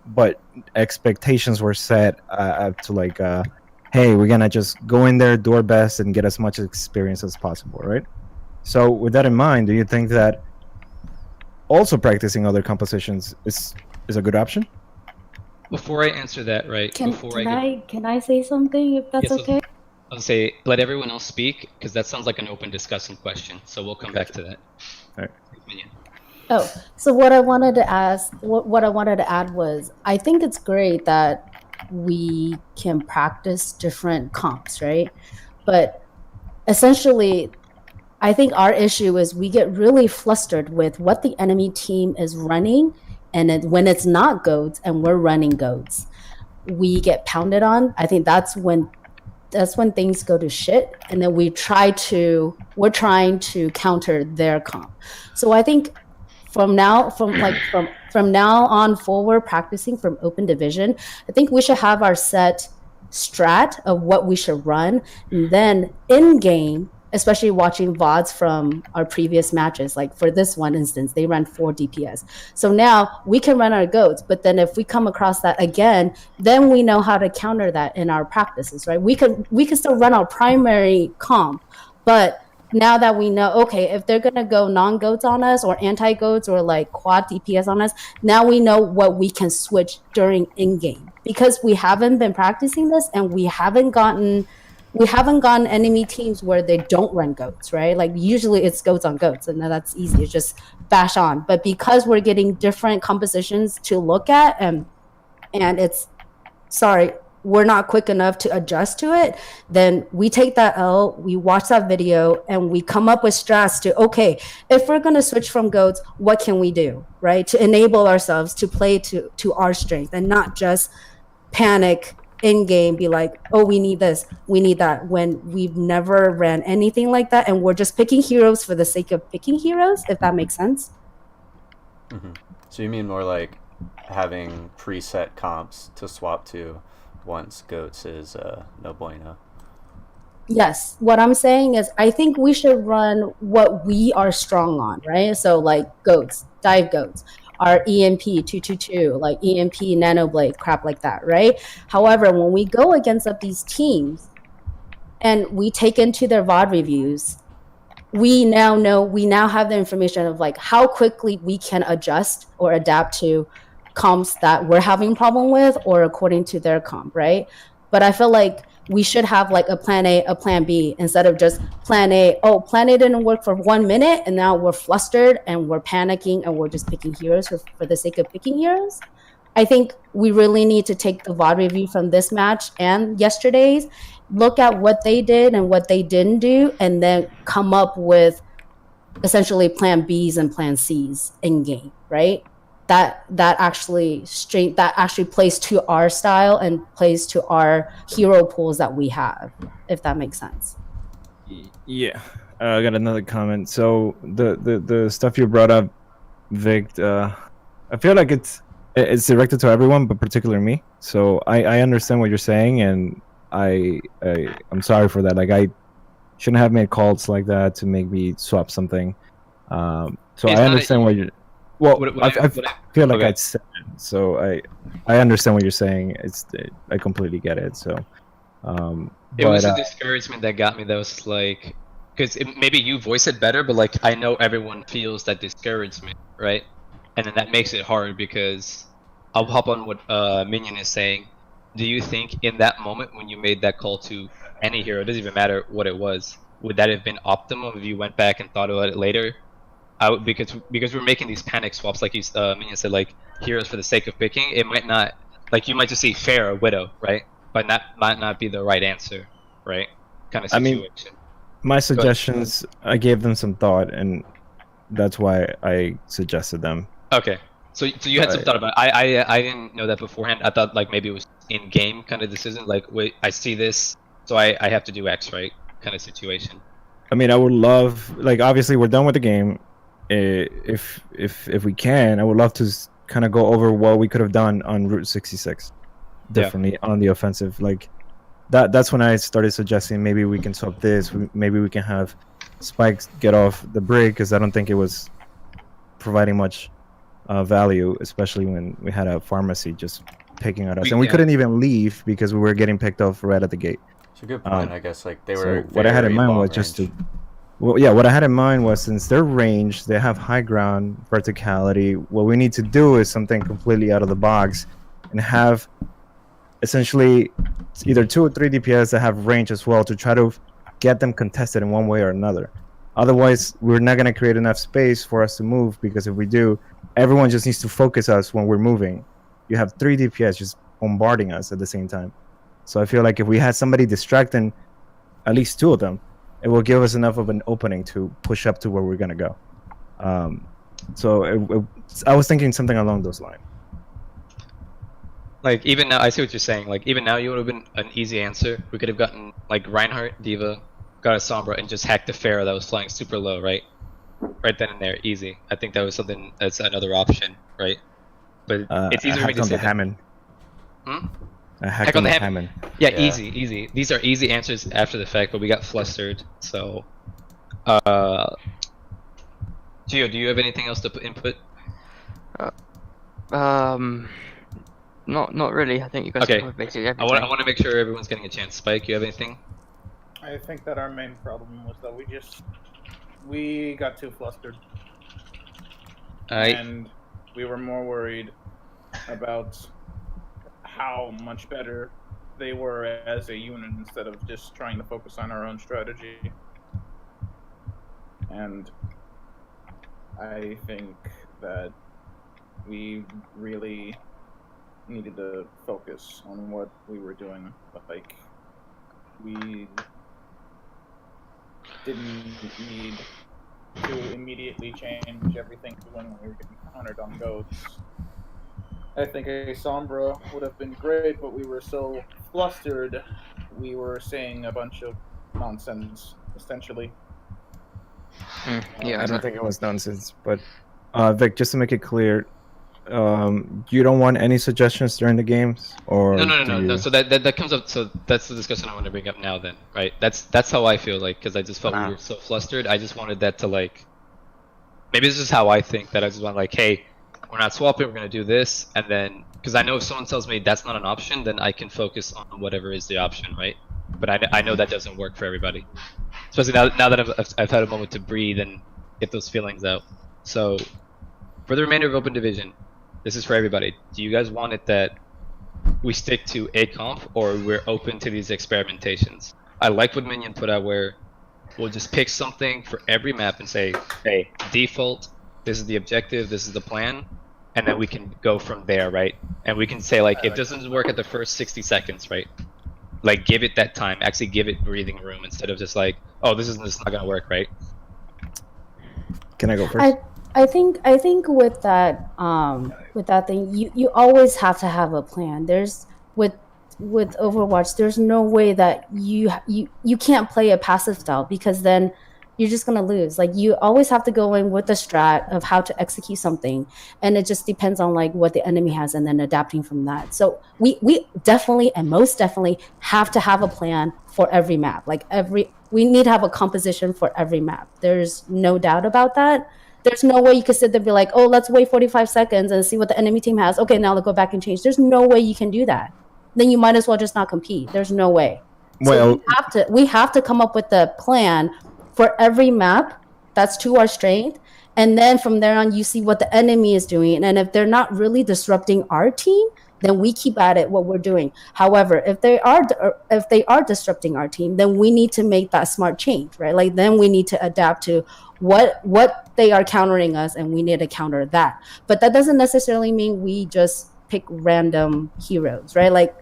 but expectations were set to like, hey, we're gonna just go in there, do our best, and get as much experience as possible, right? So with that in mind, do you think that also practicing other compositions is a good option? Before I answer that, right? Can I say something if that's Yes, okay? I'll say let everyone else speak because that sounds like an open discussion question. So we'll come back to that. All right. Oh, so what I wanted to ask, what I wanted to add was, I think it's great that we can practice different comps, right? But essentially, I think our issue is we get really flustered with what the enemy team is running, and when it's not goats and we're running goats, we get pounded on. I think that's when things go to shit, and then we're trying to counter their comp. So I think from now on forward, practicing from open division, I think we should have our set strat of what we should run, and then in game, especially watching VODs from our previous matches, like for this one instance, they ran 4 DPS. So now we can run our goats, but then if we come across that again, then we know how to counter that in our practices, right? We can still run our primary comp, but now that we know, okay, if they're gonna go non-goats on us or anti-goats or like quad DPS on us, now we know what we can switch during in-game. Because we haven't been practicing this and we haven't gotten enemy teams where they don't run goats, right? Like usually it's goats on goats, and that's easy. It's just bash on. But because we're getting different compositions to look at, and we're not quick enough to adjust to it, then we take that L, we watch that video, and we come up with strats to, okay, if we're going to switch from goats, what can we do, right? To enable ourselves to play to our strength and not just panic in game, be like, oh, we need this, we need that, when we've never ran anything like that, and we're just picking heroes for the sake of picking heroes, if that makes sense. Mm-hmm. So you mean more like having preset comps to swap to once goats is no bueno? Yes, what I'm saying is I think we should run what we are strong on, right? So like goats, dive goats, our EMP 222, like EMP nanoblade, crap like that, right? However, when we go against these teams and we take into their VOD reviews, we now have the information of like how quickly we can adjust or adapt to comps that we're having problem with or according to their comp, right? But I feel like we should have like a plan A, a plan B, instead of just plan A. Oh, plan A didn't work for 1 minute and now we're flustered and we're panicking and we're just picking heroes for the sake of picking heroes. I think we really need to take the VOD review from this match and yesterday's, look at what they did and what they didn't do, and then come up with essentially plan Bs and plan Cs in game, right? That actually plays to our style and plays to our hero pools that we have, if that makes sense. Yeah, I got another comment. So the stuff you brought up, Vic, I feel like it's directed to everyone, but particularly me. So I understand what you're saying, and I'm sorry for that. Like I shouldn't have made calls like that to make me swap something. So I understand what you're. Well, I feel like I said it, so I understand what you're saying. I completely get it. So, it was a discouragement that got me. That was like, because maybe you voice it better, but like I know everyone feels that discouragement, right? And then that makes it hard because I'll hop on what Minion is saying. Do you think in that moment when you made that call to any hero, it doesn't even matter what it was, would that have been optimum if you went back and thought about it later? Because we're making these panic swaps, like Minion said, like heroes for the sake of picking. It might not, like you might just see Fair or Widow, right? But that might not be the right answer, right? Kind of situation. I mean, my suggestions, I gave them some thought, and that's why I suggested them. Okay, so you had some thought about it. I didn't know that beforehand. I thought like maybe it was in game kind of decision. Like, wait, I see this, so I have to do X, right? Kind of situation. I mean, I would love, like, obviously we're done with the game. If we can, I would love to kind of go over what we could have done on Route 66 differently on the offensive. Like that's when I started suggesting maybe we can swap this. Maybe we can have Spikes get off the brig, because I don't think it was providing much value, especially when we had a pharmacy just picking at us, and we couldn't even leave because we were getting picked off right at the gate. It's a good point, I guess. Like they So were. what I had in very mind long was just to, range. well, yeah, what I had in mind was since they're ranged, they have high ground, verticality. What we need to do is something completely out of the box, and have essentially either 2 or 3 DPS that have range as well to try to get them contested in one way or another. Otherwise, we're not going to create enough space for us to move, because if we do, everyone just needs to focus us when we're moving. You have 3 DPS just bombarding us at the same time. So I feel like if we had somebody distracting at least 2 of them, it will give us enough of an opening to push up to where we're going to go. I was thinking something along those lines. Like even now, I see what you're saying. Like even now, you would have been an easy answer. We could have gotten like Reinhardt, D.Va, got a Sombra, and just hacked the Pharah that was flying super low, right? Right then and there, easy. I think that was something that's another option, right? But it's easier for me to say. Hammond. I hacked on the Hammond. Yeah, easy. These are easy answers after the fact, but we got flustered. So, Gio, do you have anything else to input? Not really. I think you guys covered basically everything. I want to make sure everyone's getting a chance. Spike, you have anything? I think that our main problem was that we got too flustered. And we were more worried about how much better they were as a unit instead of just trying to focus on our own strategy. And I think that we really needed to focus on what we were doing. Like, we didn't need to immediately change everything to when we were getting countered on goats. I think a Sombra would have been great, but we were so flustered, we were saying a bunch of nonsense, essentially. I don't think it was nonsense, but Vic, just to make it clear, you don't want any suggestions during the games, or no. So that comes up. So that's the discussion I want to bring up now. Then, right? That's how I feel like, because I just felt we were so flustered. I just wanted that to like, maybe this is how I think, that I just want like, hey, we're not swapping. We're gonna do this, and then because I know if someone tells me that's not an option, then I can focus on whatever is the option, right? But I know that doesn't work for everybody, especially now that I've had a moment to breathe and get those feelings out. So for the remainder of Open Division, this is for everybody. Do you guys want it that we stick to a comp, or we're open to these experimentations? I like what Minion put out, where we'll just pick something for every map and say, hey, default, this is the objective, this is the plan, and then we can go from there, right? And we can say like, it doesn't work at the first 60 seconds, right? Like, give it that time, actually give it breathing room, instead of just like, oh, this is not gonna work, right? Can I go first? I think with that thing, you always have to have a plan. There's with Overwatch, there's no way that you can't play a passive style, because then you're just gonna lose. Like, you always have to go in with the strat of how to execute something, and it just depends on like what the enemy has, and then adapting from that. So we definitely and most definitely have to have a plan for every map. Like we need to have a composition for every map. There's no doubt about that. There's no way you could sit there and be like, oh, let's wait 45 seconds and see what the enemy team has. Okay, now let's go back and change. There's no way you can do that. Then you might as well just not compete. There's no way. So we have to come up with a plan for every map that's to our strength. And then from there on, you see what the enemy is doing. And if they're not really disrupting our team, then we keep at it what we're doing. However, if they are disrupting our team, then we need to make that smart change, right? Like, then we need to adapt to what they are countering us, and we need to counter that. But that doesn't necessarily mean we just pick random heroes, right? Like,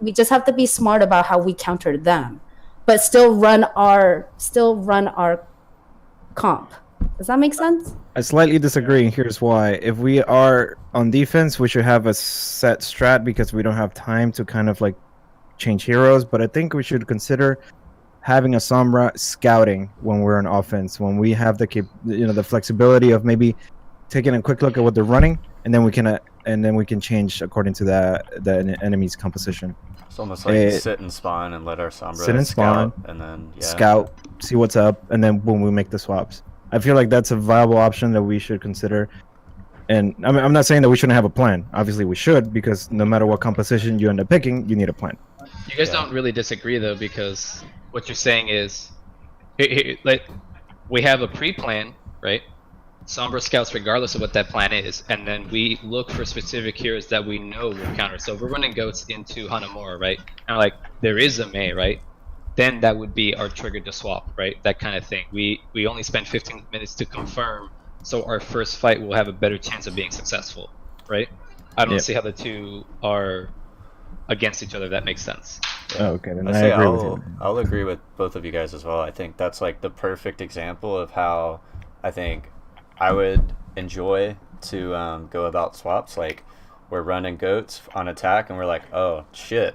we just have to be smart about how we counter them, but still run our comp. Does that make sense? I slightly disagree, and here's why. If we are on defense, we should have a set strat, because we don't have time to kind of like change heroes. But I think we should consider having a Sombra scouting when we're on offense, when we have the flexibility of maybe taking a quick look at what they're running, and then we can change according to the enemy's composition. It's almost like sit and spawn and let our Sombra sit and spawn, and then scout, see what's up, and then boom, we make the swaps. I feel like that's a viable option that we should consider. And I'm not saying that we shouldn't have a plan. Obviously, we should, because no matter what composition you end up picking, you need a plan. You guys don't really disagree though, because what you're saying is, like, we have a pre-plan, right? Sombra scouts regardless of what that plan is, and then we look for specific heroes that we know will counter. So if we're running goats into Hanamura, right? And like there is a Mei, right? Then that would be our trigger to swap, right? That kind of thing. We only spend 15 minutes to confirm, so our first fight will have a better chance of being successful, right? I don't see how the two are against each other. If that makes sense. Oh, okay, then I I say agree with you. I'll agree with both of you guys as well. I think that's like the perfect example of how I think I would enjoy to go about swaps. Like we're running goats on attack and we're like, oh shit,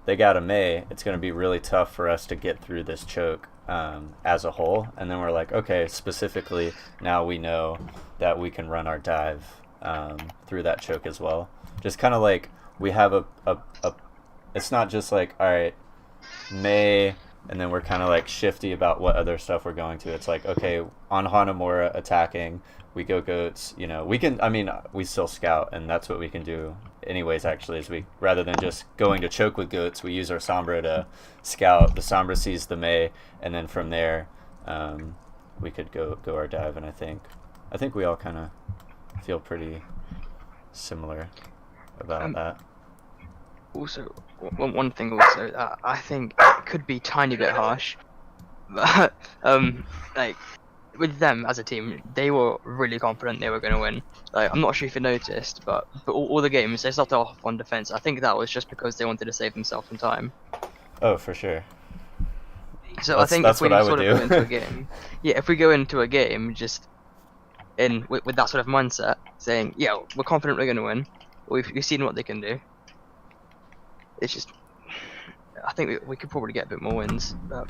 they got a Mei. It's going to be really tough for us to get through this choke as a whole. And then we're like, okay, specifically now we know that we can run our dive through that choke as well. Just kind of like we have a it's not just like, all right, Mei, and then we're kind of like shifty about what other stuff we're going to. It's like, okay, on Hanamura attacking, we go goats, you know, we can, I mean, we still scout, and that's what we can do anyways, actually, is we, rather than just going to choke with goats, we use our Sombra to scout. The Sombra sees the Mei, and then from there, we could go our dive, and I think we all kind of feel pretty similar about that. Also, one thing also, I think it could be tiny bit harsh, but like with them as a team, they were really confident they were going to win. Like I'm not sure if you noticed, but all the games they started off on defense. I think that was just because they wanted to save themselves some time. Oh, for sure. So I think if we sort of go into a game, yeah, if we go into a game just with that sort of mindset, saying, yeah, we're confident we're going to win. We've seen what they can do. It's just, I think we could probably get a bit more wins. But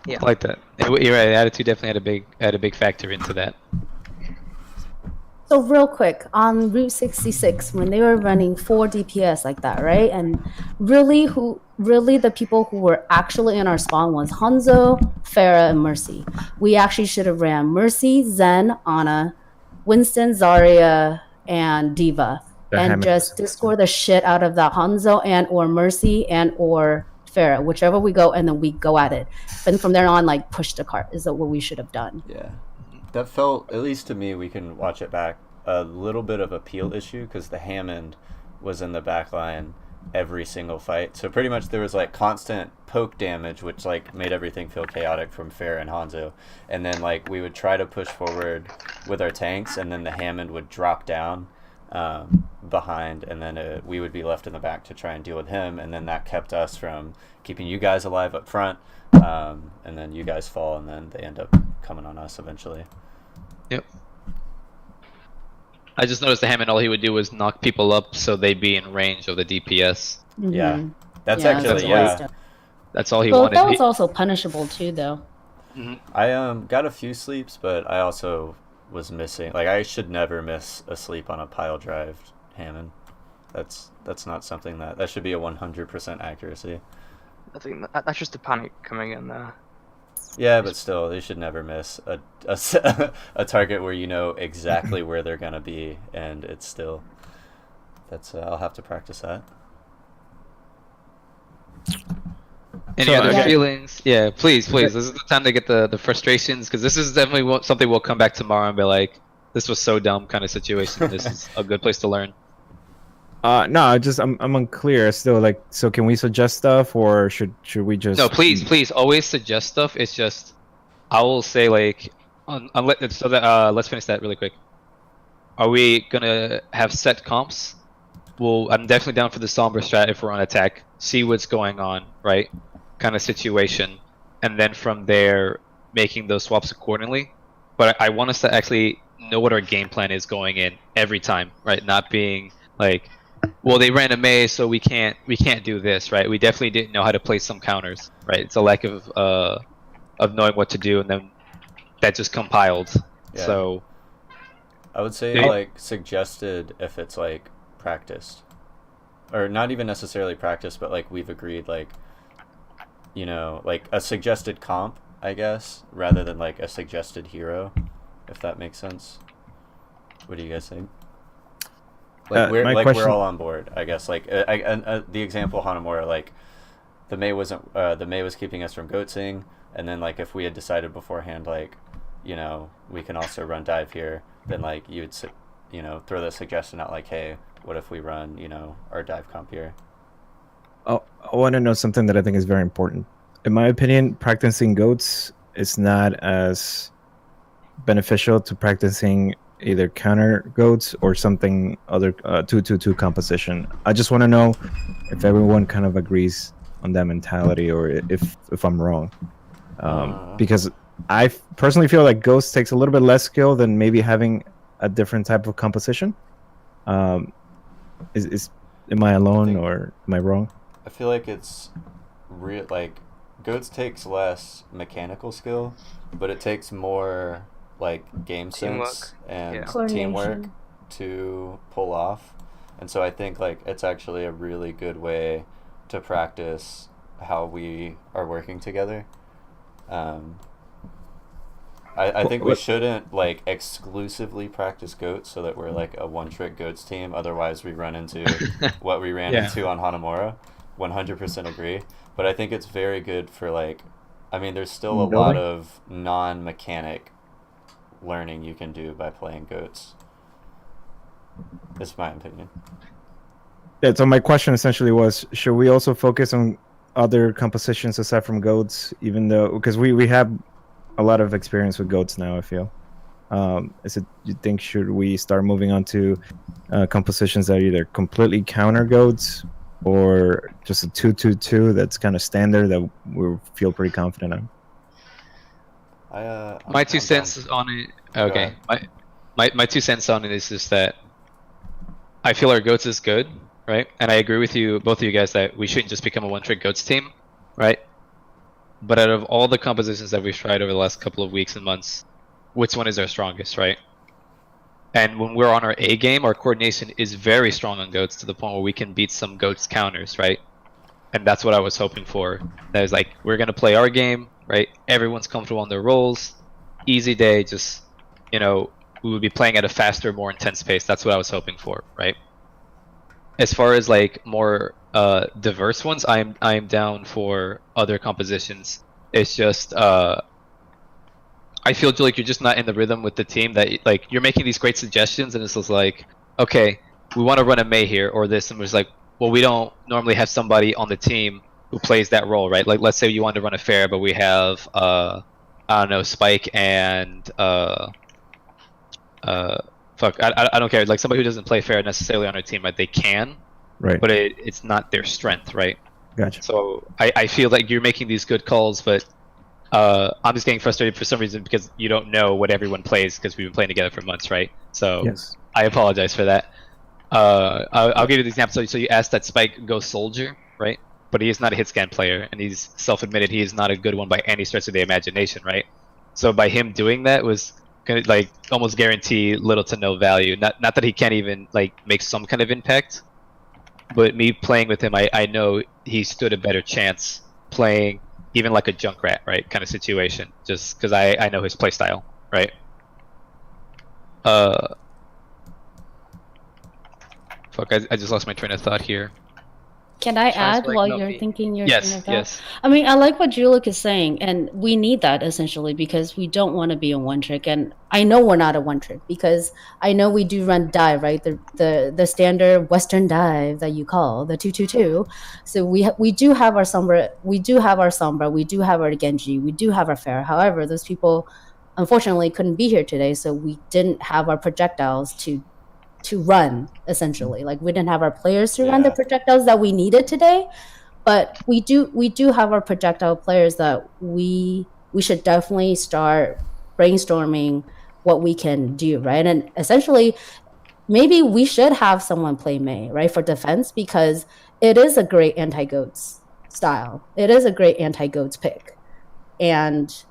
yeah, I like that. You're right. Attitude definitely had a big factor into that. So real quick, on Route 66, when they were running 4 DPS like that, right? And really the people who were actually in our spawn was Hanzo, Pharah, and Mercy. We actually should have ran Mercy, Zen, Ana, Winston, Zarya, and Diva. And just discord the shit out of the Hanzo and or Mercy and or Pharah, whichever we go, and then we go at it. And from there on, like, push the cart is what we should have done. Yeah. That felt, at least to me, we can watch it back, a little bit of a peel issue because the Hammond was in the back line every single fight. So pretty much there was like constant poke damage, which like made everything feel chaotic from Pharah and Hanzo. And then like we would try to push forward with our tanks, and then the Hammond would drop down behind, and then we would be left in the back to try and deal with him, and then that kept us from keeping you guys alive up front, and then you guys fall, and then they end up coming on us eventually. Yep. I just noticed the Hammond, all he would do was knock people up so they'd be in range of the DPS. Mm-hmm. Yeah, that's actually, that's all he well, wanted. That was also punishable too, though. Mm-hmm. I got a few sleeps, but I also was missing, like, I should never miss a sleep on a pile drive Hammond. That's not something that should be a 100% accuracy. I think that's just the panic coming in there. Yeah, but still, they should never miss a target where you know exactly where they're gonna be, and it's still, that's I'll have to practice that. Any other feelings? Yeah, please. This is the time to get the frustrations, because this is definitely something we'll come back tomorrow and be like, this was so dumb kind of situation. This is a good place to learn. No, I'm unclear still. Like, so can we suggest stuff, or should we just? No, please, always suggest stuff. It's just, I will say like, let's finish that really quick. Are we gonna have set comps? Well, I'm definitely down for the Sombra strat if we're on attack. See what's going on, right? Kind of situation, and then from there, making those swaps accordingly. But I want us to actually know what our game plan is going in every time, right? Not being like, well, they ran a Mei, so we can't do this, right? We definitely didn't know how to play some counters, right? It's a lack of knowing what to do, and then that just compiled. Yeah. So I would say like suggested if it's like practiced, or not even necessarily practiced, but like we've agreed, like, you know, like a suggested comp, I guess, rather than like a suggested hero. if that makes sense. What do you guys think? Like we're all on board, I guess. Like the example Hanamura, like the Mei was keeping us from goatsing, and then like if we had decided beforehand, like, you know, we can also run dive here, then like you would throw the suggestion out like, hey, what if we run, you know, our dive comp here? Oh, I want to know something that I think is very important. In my opinion, practicing goats is not as beneficial to practicing either counter goats or something other 2-2-2 composition. I just want to know if everyone kind of agrees on that mentality, or if I'm wrong. Because I personally feel like Ghost takes a little bit less skill than maybe having a different type of composition. Am I alone, or am I wrong? I feel like it's real. Like Goats takes less mechanical skill, but it takes more like game sense and teamwork to pull off. And so I think like it's actually a really good way to practice how we are working together. I think we shouldn't like exclusively practice goats so that we're like a one-trick goats team. Otherwise, we run into what we ran into on Hanamura. 100% agree. But I think it's very good for like, I mean, there's still a lot of non-mechanic learning you can do by playing goats. It's my opinion. Yeah. So my question essentially was, should we also focus on other compositions aside from goats, even though because we have a lot of experience with goats now, I feel. You think should we start moving on to compositions that are either completely counter goats or just a 2-2-2 that's kind of standard that we feel pretty confident in? My 2 cents on it. Okay, my 2 cents on it is just that I feel our goats is good, right? And I agree with you, both of you guys, that we shouldn't just become a one-trick goats team, right? But out of all the compositions that we've tried over the last couple of weeks and months, which one is our strongest, right? And when we're on our A game, our coordination is very strong on goats to the point where we can beat some goats counters, right? And that's what I was hoping for. That was like, we're going to play our game, right? Everyone's comfortable on their roles. Easy day, just, you know, we would be playing at a faster, more intense pace. That's what I was hoping for, right? As far as like more diverse ones, I'm down for other compositions. It's just I feel like you're just not in the rhythm with the team, that like you're making these great suggestions and it's just like, okay, we want to run a Mei here or this, and it's like, well, we don't normally have somebody on the team who plays that role, right? Like let's say you want to run a fair, but we have I don't know, Spike and I don't care, like somebody who doesn't play fair necessarily on our team, right? They can, right? But it's not their strength, right? Gotcha. So I feel like you're making these good calls, but I'm just getting frustrated for some reason because you don't know what everyone plays because we've been playing together for months, right? So yes. I apologize for that. I'll give you the example. So you asked that Spike go soldier, right? But he is not a hit scan player, and he's self-admitted he is not a good one by any stretch of the imagination, right? So by him doing that was gonna like almost guarantee little to no value. Not that he can't even like make some kind of impact, but me playing with him, I know he stood a better chance playing even like a Junkrat, right, kind of situation, just because I know his playstyle, right? Fuck, I just lost my train of thought here. Can I add like while no you're beat. thinking your Yes, train of thought? yes. I mean, I like what Julik is saying, and we need that essentially because we don't want to be a one trick. And I know we're not a one trick because I know we do run dive, right? The standard Western dive that you call the 2-2-2. So we do have our Sombra, we do have our Genji, we do have our Fair. However, those people unfortunately couldn't be here today, so we didn't have our projectiles to run, essentially. Like we didn't have our players to run the projectiles that we needed today, but we do have our projectile players that we should definitely start brainstorming what we can do, right? And essentially maybe we should have someone play Mei, right, for defense, because it is a great anti-goats style. It is a great anti-goats pick, and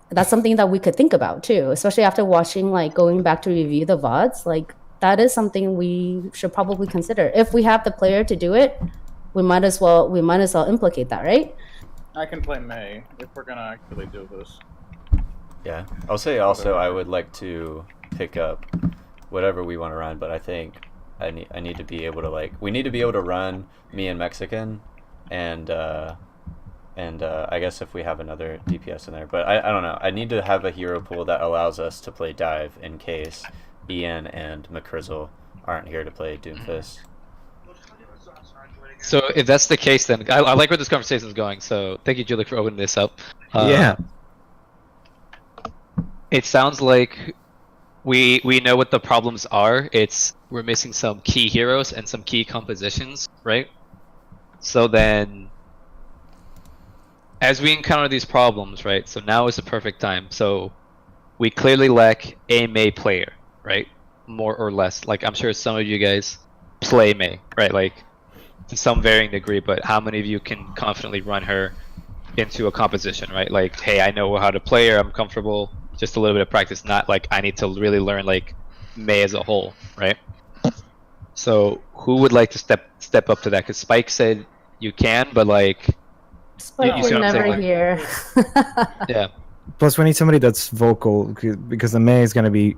that's something that we could think about too, especially after watching, like going back to review the VODs. Like that is something we should probably consider. If we have the player to do it, we might as well implicate that, right? I can play Mei if we're gonna actually do this. Yeah, I'll say also I would like to pick up whatever we want to run, but I think I need to be able to like we need to be able to run me and Mexican, and I guess if we have another DPS in there, but I don't know. I need to have a hero pool that allows us to play dive in case Ian and McCrizzle aren't here to play Doomfist. So if that's the case, then I like where this conversation is going. So thank you, Julie, for opening this up. Yeah. It sounds like we know what the problems are. We're missing some key heroes and some key compositions, right? So then, as we encounter these problems, right? So now is the perfect time. So we clearly lack a Mei player, right? More or less. Like I'm sure some of you guys play Mei, right? Like to some varying degree, but how many of you can confidently run her into a composition, right? Like, hey, I know how to play her, I'm comfortable, just a little bit of practice, not like I need to really learn like Mei as a whole, right? So who would like to step up to that? Because Spike said you can, but like Spike you was see what I'm never saying? here. Yeah. Plus, we need somebody that's vocal because the May is gonna be.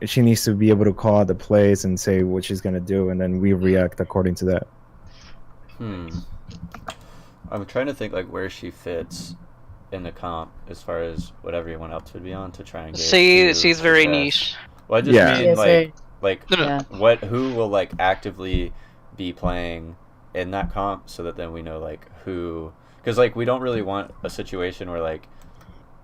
She needs to be able to call out the plays and say what she's gonna do, and then we react according to that. I'm trying to think like where she fits in the comp as far as what everyone else would be on to try and get. She's very success. niche. Well, I just Yeah. mean Yes, sir. like No. Yeah. who will like actively be playing in that comp so that then we know like who, because like we don't really want a situation where like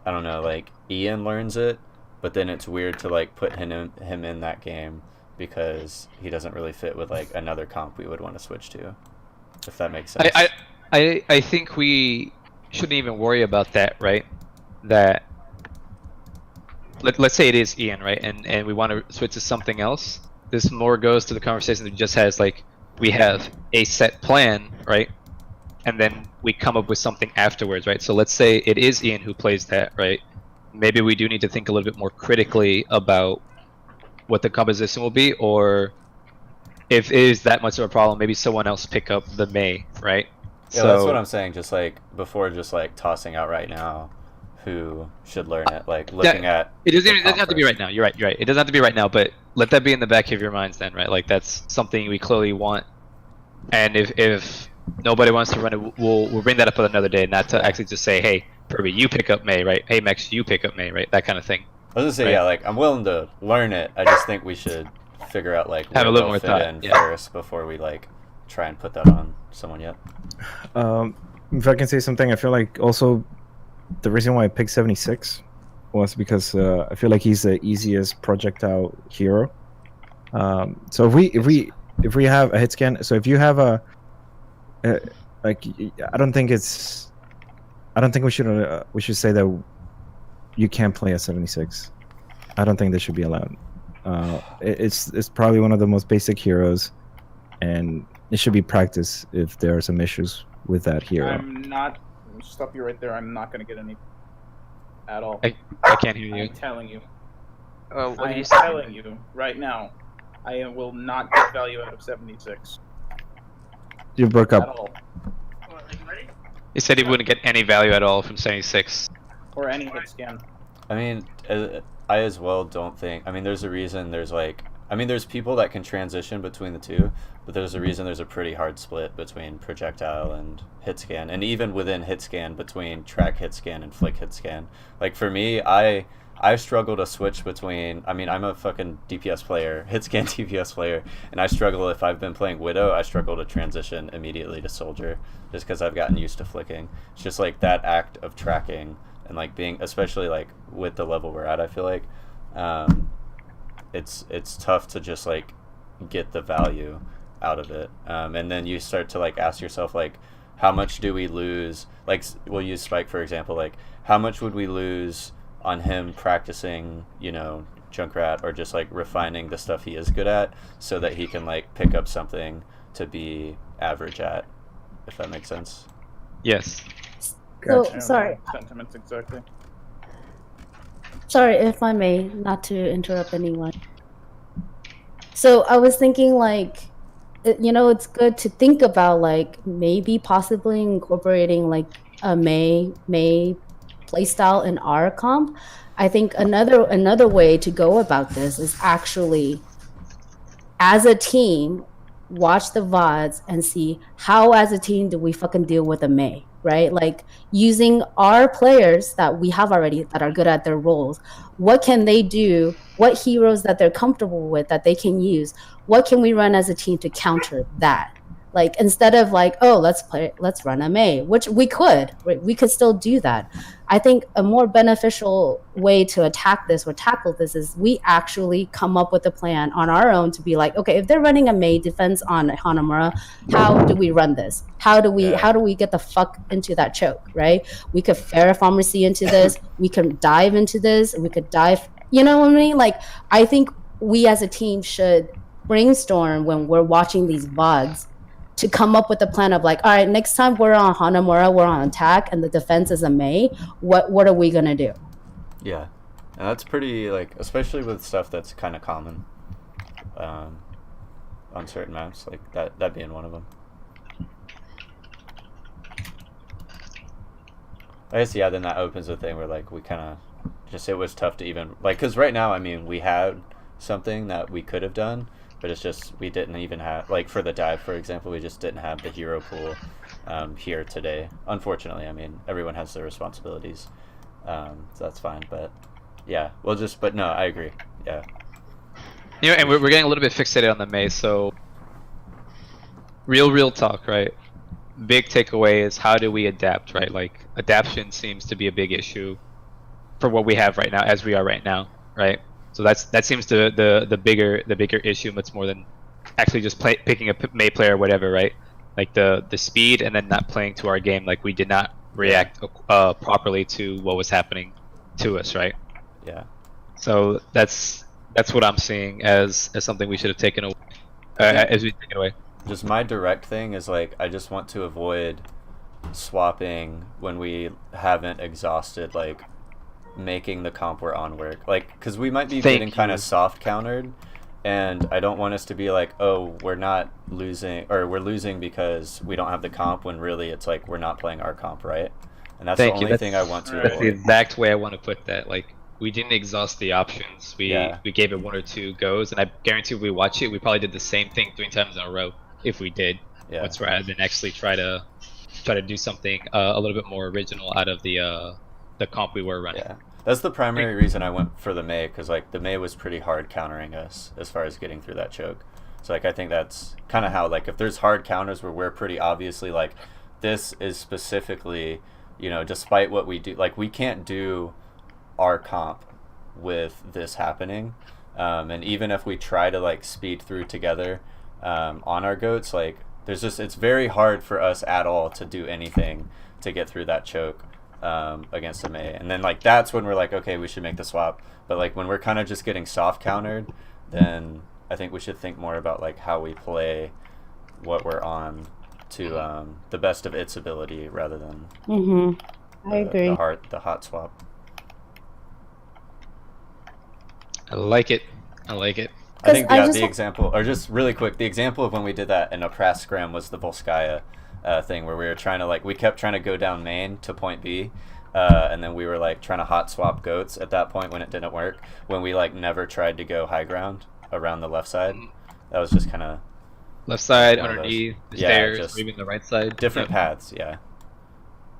I don't know, like Ian learns it, but then it's weird to like put him in that game because he doesn't really fit with like another comp we would want to switch to, if that makes sense. I think we shouldn't even worry about that, right? That let's say it is Ian, right? And we want to switch to something else. This more goes to the conversation that just has like we have a set plan, right? And then we come up with something afterwards, right? So let's say it is Ian who plays that, right? Maybe we do need to think a little bit more critically about what the composition will be, or if it is that much of a problem, maybe someone else pick up the Mei, right? Yeah, So, that's what I'm saying. Just like before, just like tossing out right now, who should learn it? Like looking at it doesn't the have to be right now. You're right. It doesn't have to be right now, but let that be in the back of your minds then, right? Like that's something we clearly want. And if nobody wants to run it, we'll bring that up another day, not to actually just say, hey, Purby, you pick up Mei, right? Hey, Max, you pick up Mei, right? That kind of thing. I was gonna say, right? yeah, like I'm willing to learn it. I just think we should figure out like Have a where little they'll more fit thought, in yeah. first before we like try and put that on someone yet. If I can say something, I feel like also the reason why I picked 76 was because I feel like he's the easiest projectile hero. So if we have a hit scan, so if you have like I don't think we should say that you can't play a 76. I don't think this should be allowed. It's probably one of the most basic heroes, and it should be practiced if there are some issues with that hero. I'm not. Stop you right there. I'm not going to get any at all. I can't hear you. I'm telling you. What I did you am say? telling you right now. I will not get value out of 76 You broke at up. all, He said he wouldn't get any value at all from 76. or any hit scan. I mean, I as well don't think. I mean, there's a reason. There's like, I mean, there's people that can transition between the two, but there's a reason. There's a pretty hard split between projectile and hit scan, and even within hit scan between track hit scan and flick hit scan. Like for me, I struggle to switch between. I mean, I'm a fucking DPS player, hit scan DPS player, and I struggle if I've been playing Widow. I struggle to transition immediately to Soldier, just because I've gotten used to flicking. It's just like that act of tracking and like being, especially like with the level we're at. I feel like it's tough to just like get the value out of it, and then you start to like ask yourself like, how much do we lose? Like we'll use Spike for example. Like how much would we lose on him practicing, you know, Junkrat, or just like refining the stuff he is good at so that he can like pick up something to be average at, if that makes sense. Yes. So, I don't sorry. know sentiments exactly. Sorry if I may, not to interrupt anyone. So I was thinking like, you know, it's good to think about like maybe possibly incorporating like a Mei playstyle in our comp. I think another way to go about this is actually, as a team, watch the VODs and see how, as a team, do we fucking deal with a Mei, right? Like, using our players that we have already that are good at their roles. What can they do? What heroes that they're comfortable with that they can use? What can we run as a team to counter that? Like, instead of like, oh, let's run a Mei, which we could still do that. I think a more beneficial way to attack this or tackle this is we actually come up with a plan on our own to be like, okay, if they're running a Mei defense on Hanamura, how do we run this? How do we get the fuck into that choke, right? We could Pharah Pharmacy into this, we can dive into this, we could dive, you know what I mean? Like, I think we as a team should brainstorm when we're watching these VODs to come up with a plan of like, all right, next time we're on Hanamura, we're on attack, and the defense is a Mei, what are we gonna do? Yeah, and that's pretty, like, especially with stuff that's kind of common on certain maps, like that being one of them. I guess, yeah, then that opens a thing where, like, we kind of just, it was tough to even, like, because right now, I mean, we had something that we could have done, but it's just we didn't even have, like, for the dive, for example, we just didn't have the hero pool here today, unfortunately. I mean, everyone has their responsibilities, so that's fine. But yeah, we'll just, but no, I agree. Yeah, You know, and we're getting a little bit fixated on the Mei, so real talk, right? Big takeaway is, how do we adapt, right? Like, adaptation seems to be a big issue for what we have right now, as we are right now, right? So that seems the bigger issue, much more than actually just picking a Mei player or whatever, right? Like the speed, and then not playing to our game. Like, we did not react properly to what was happening to us, right? yeah. So that's what I'm seeing as something we should have taken away, as we take it away. Just my direct thing is, like, I just want to avoid swapping when we haven't exhausted, like, making the comp we're on work, like, because we might be getting kind of soft countered, and I don't want us to be like, oh, we're not losing, or we're losing because we don't have the comp, when really it's like we're not playing our comp, right? And that's the only thing I want to That's avoid. the exact way I want to put that. Like, we didn't exhaust the options. We gave it 1 or 2 goes, and I guarantee if we watch it, we probably did the same thing 3 times in a row if we did. Yeah. Once rather than actually try to do something a little bit more original out of the comp we were running. Yeah, that's the primary reason I went for the Mei, because, like, the Mei was pretty hard countering us as far as getting through that choke. So, like, I think that's kind of how, like, if there's hard counters where we're pretty obviously, like, this is specifically, you know, despite what we do, like, we can't do our comp with this happening, and even if we try to, like, speed through together on our goats, like, there's just, it's very hard for us at all to do anything to get through that choke against a Mei. And then, like, that's when we're like, okay, we should make the swap. But, like, when we're kind of just getting soft countered, then I think we should think more about, like, how we play what we're on to the best of its ability, rather than I agree. the hot swap. I like it. I think the example, or just really quick, the example of when we did that in a press scram was the Volskaya thing, where we were trying to, like, we kept trying to go down main to point B, and then we were, like, trying to hot swap goats at that point when it didn't work, when we, like, never tried to go high ground around the left side. That was just kind of left side, underneath, the stairs, just maybe the right side. different paths.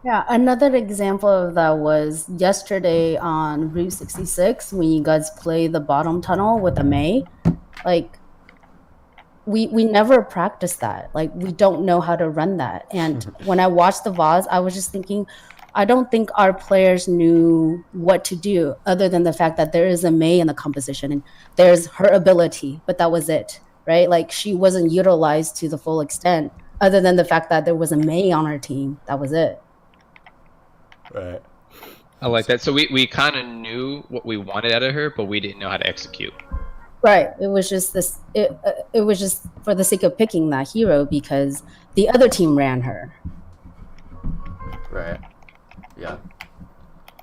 Yeah, another example of that was yesterday on Route 66, when you guys play the bottom tunnel with the Mei. Like, we never practiced that. Like, we don't know how to run that. And when I watched the VODs, I was just thinking, I don't think our players knew what to do, other than the fact that there is a Mei in the composition and there's her ability, but that was it, right? Like, she wasn't utilized to the full extent, other than the fact that there was a Mei on our team. That was it. Right. I like that. So we kind of knew what we wanted out of her, but we didn't know how to execute. Right. It was just this. It was just for the sake of picking that hero because the other team ran her. Right. Yeah.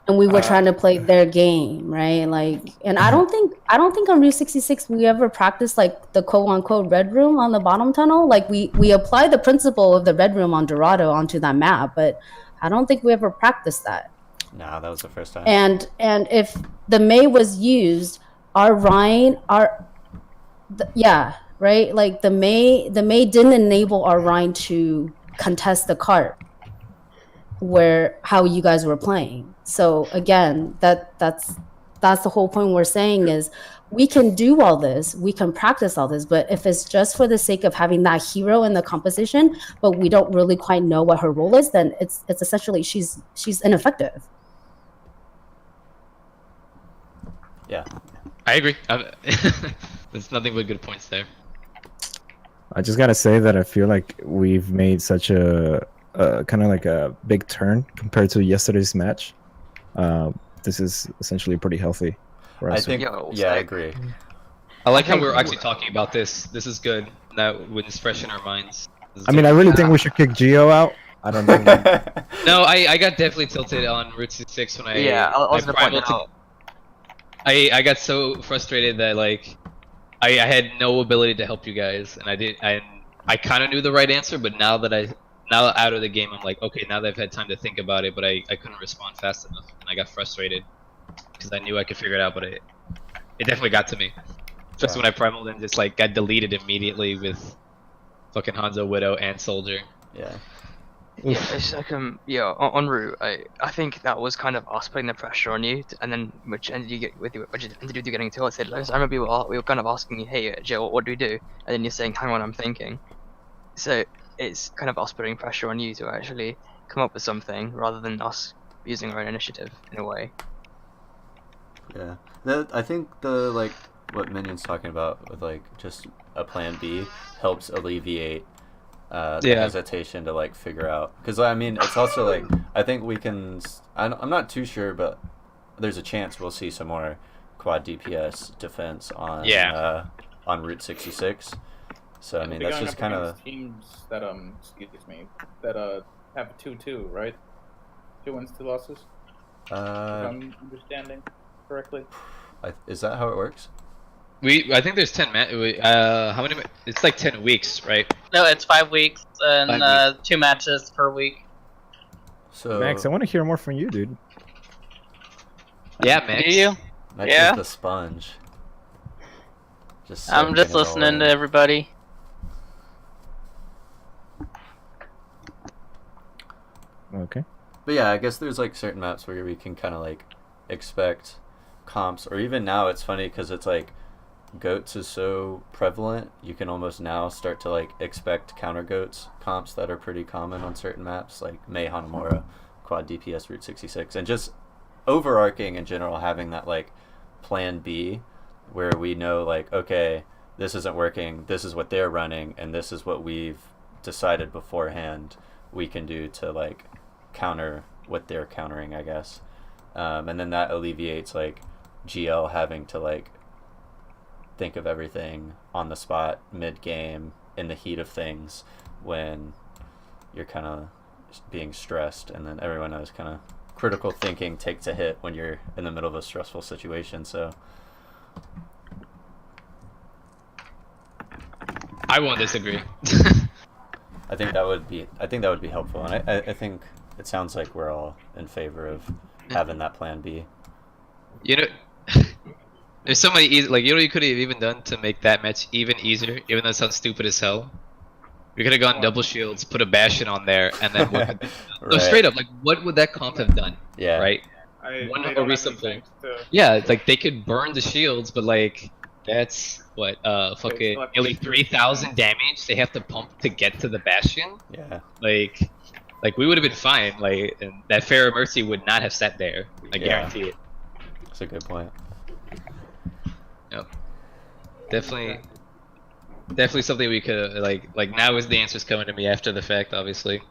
And we were trying to play their game, right? Like, and I don't think on Route 66 we ever practiced, like, the quote unquote red room on the bottom tunnel. Like, we applied the principle of the red room on Dorado onto that map, but I don't think we ever practiced that. Nah, that was the first time. And if the Mei was used, our Rhine, yeah, right. Like the Mei didn't enable our Rhine to contest the cart where how you guys were playing. So again, that's the whole point we're saying is we can do all this, we can practice all this, but if it's just for the sake of having that hero in the composition, but we don't really quite know what her role is, then it's essentially she's ineffective. Yeah. I agree. There's nothing but good points there. I just gotta say that I feel like we've made such a kind of like a big turn compared to yesterday's match. This is essentially pretty healthy for us. I think, yeah, I agree. I like how we're actually talking about this. This is good. That when it's fresh in our minds. I mean, I really think we should kick Geo out. I don't think. No, I got definitely tilted on Route 66 when I was gonna point out. I got so frustrated that like I had no ability to help you guys, and I kind of knew the right answer, but now out of the game, I'm like, okay, now that I've had time to think about it, but I couldn't respond fast enough, and I got frustrated because I knew I could figure it out, but it definitely got to me. Just when I primaled and just like got deleted immediately with fucking Hanzo, Widow, and Soldier. Yeah. Yeah, it's like en route. I think that was kind of us putting the pressure on you, and then which ended you with you getting tilted. I remember we were kind of asking you, hey Joe, what do we do? And then you're saying, hang on, I'm thinking. So it's kind of us putting pressure on you to actually come up with something rather than us using our own initiative in a way. Yeah, I think like what Minion's talking about with like just a plan B helps alleviate the hesitation to like figure out, because I mean it's also like I think we can. I'm not too sure, but there's a chance we'll see some more quad DPS defense on Route 66. So I mean that's just kind of teams that excuse me, that have 2-2, right? 2 wins, 2 losses. If I'm understanding correctly. Is that how it works? I think there's 10 how many? It's like 10 weeks, right? No, it's 5 weeks and 2 matches per week. So Max, I want to hear more from you, dude. Yeah, Max. Do you? Max is the sponge. I'm just listening to everybody. Okay. But yeah, I guess there's like certain maps where we can kind of like expect comps, or even now it's funny because it's like goats is so prevalent, you can almost now start to like expect counter goats comps that are pretty common on certain maps like Mei Hanamura, quad DPS Route 66, and just overarching in general having that like plan B where we know like, okay, this isn't working, this is what they're running, and this is what we've decided beforehand we can do to like counter what they're countering, I guess. And then that alleviates like GL having to like think of everything on the spot mid-game in the heat of things when you're kind of being stressed, and then everyone knows kind of critical thinking takes a hit when you're in the middle of a stressful situation. So I won't disagree. I think that would be helpful, and I think it sounds like we're all in favor of having that plan B. You know, there's so many easy, like, you know what you could have even done to make that match even easier, even though it sounds stupid as hell? We could have gone double shields, put a Bastion on there, and then what could Right. So straight up, like, what would that comp have done? Yeah. Right? One a recent Yeah, it's like they could burn the shields, but like that's what fucking nearly 3,000 damage they have to pump to get to the Bastion. Yeah. Like we would have been fine. Like, and that Pharaoh Mercy would not have sat there. I guarantee it. That's a good point. Yep. Definitely something we could like now is the answers coming to me after the fact, obviously.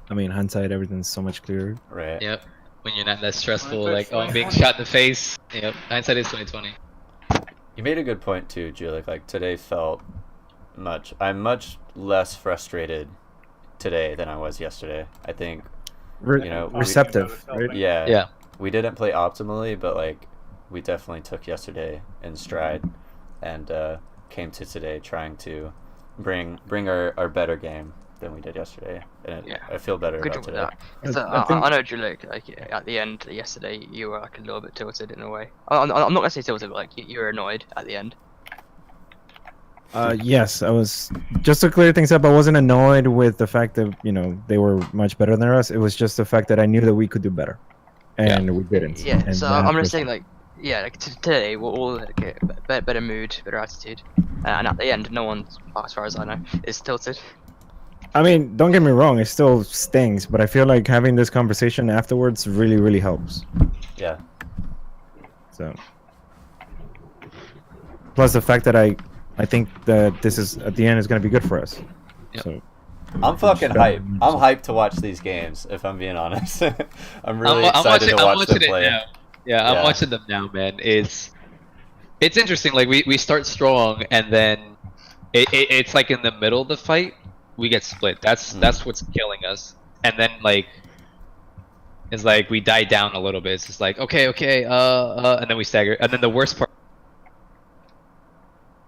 I mean, hindsight, everything's so much clearer. Right. Yep. When you're not that stressful, like, oh, I'm being shot in the face. Yep. Hindsight is 2020. You made a good point too, Julik. Like today felt I'm much less frustrated today than I was yesterday. I think receptive, right? Yeah. We didn't play optimally, but like we definitely took yesterday in stride and came to today trying to bring our better game. than we did yesterday, and Yeah. I feel better Good about job with today. that. 'Cause, I know, Julik, like at the end yesterday, you were like a little bit tilted in a way. I'm not gonna say tilted, but like you were annoyed at the end. Yes, I was. Just to clear things up, I wasn't annoyed with the fact that they were much better than us. It was just the fact that I knew that we could do better, and we didn't. Yeah. And So that I'm just was- saying, like, yeah, like today we're all like better mood, better attitude, and at the end, no one, as far as I know, is tilted. I mean, don't get me wrong, it still stings, but I feel like having this conversation afterwards really, really helps. Yeah. So, plus the fact that I think that this is at the end is going to be good for us. Yep. So, I'm fucking Sure. hyped. I'm hyped to watch these games, if I'm being honest. I'm really I'm excited to I'm watch them watching play. it now. Yeah, I'm Yeah. watching them now, man. It's interesting. Like we start strong, and then it's like in the middle of the fight we get split. That's what's killing us. And then like it's like we die down a little bit. It's just like okay, and then we stagger. And then the worst part,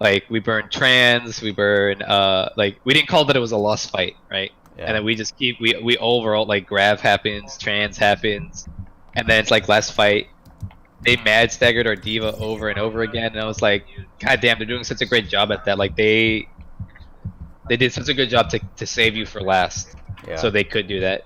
like we burn trans, we burn like we didn't call that it was a lost fight, right? Yeah. And then we just keep we overall like grav happens, trans happens, and then it's like last fight they mad staggered our diva over and over again, and I was like, god damn, they're doing such a great job at that. Like they did such a good job to save you for last, Yeah. so they could do that.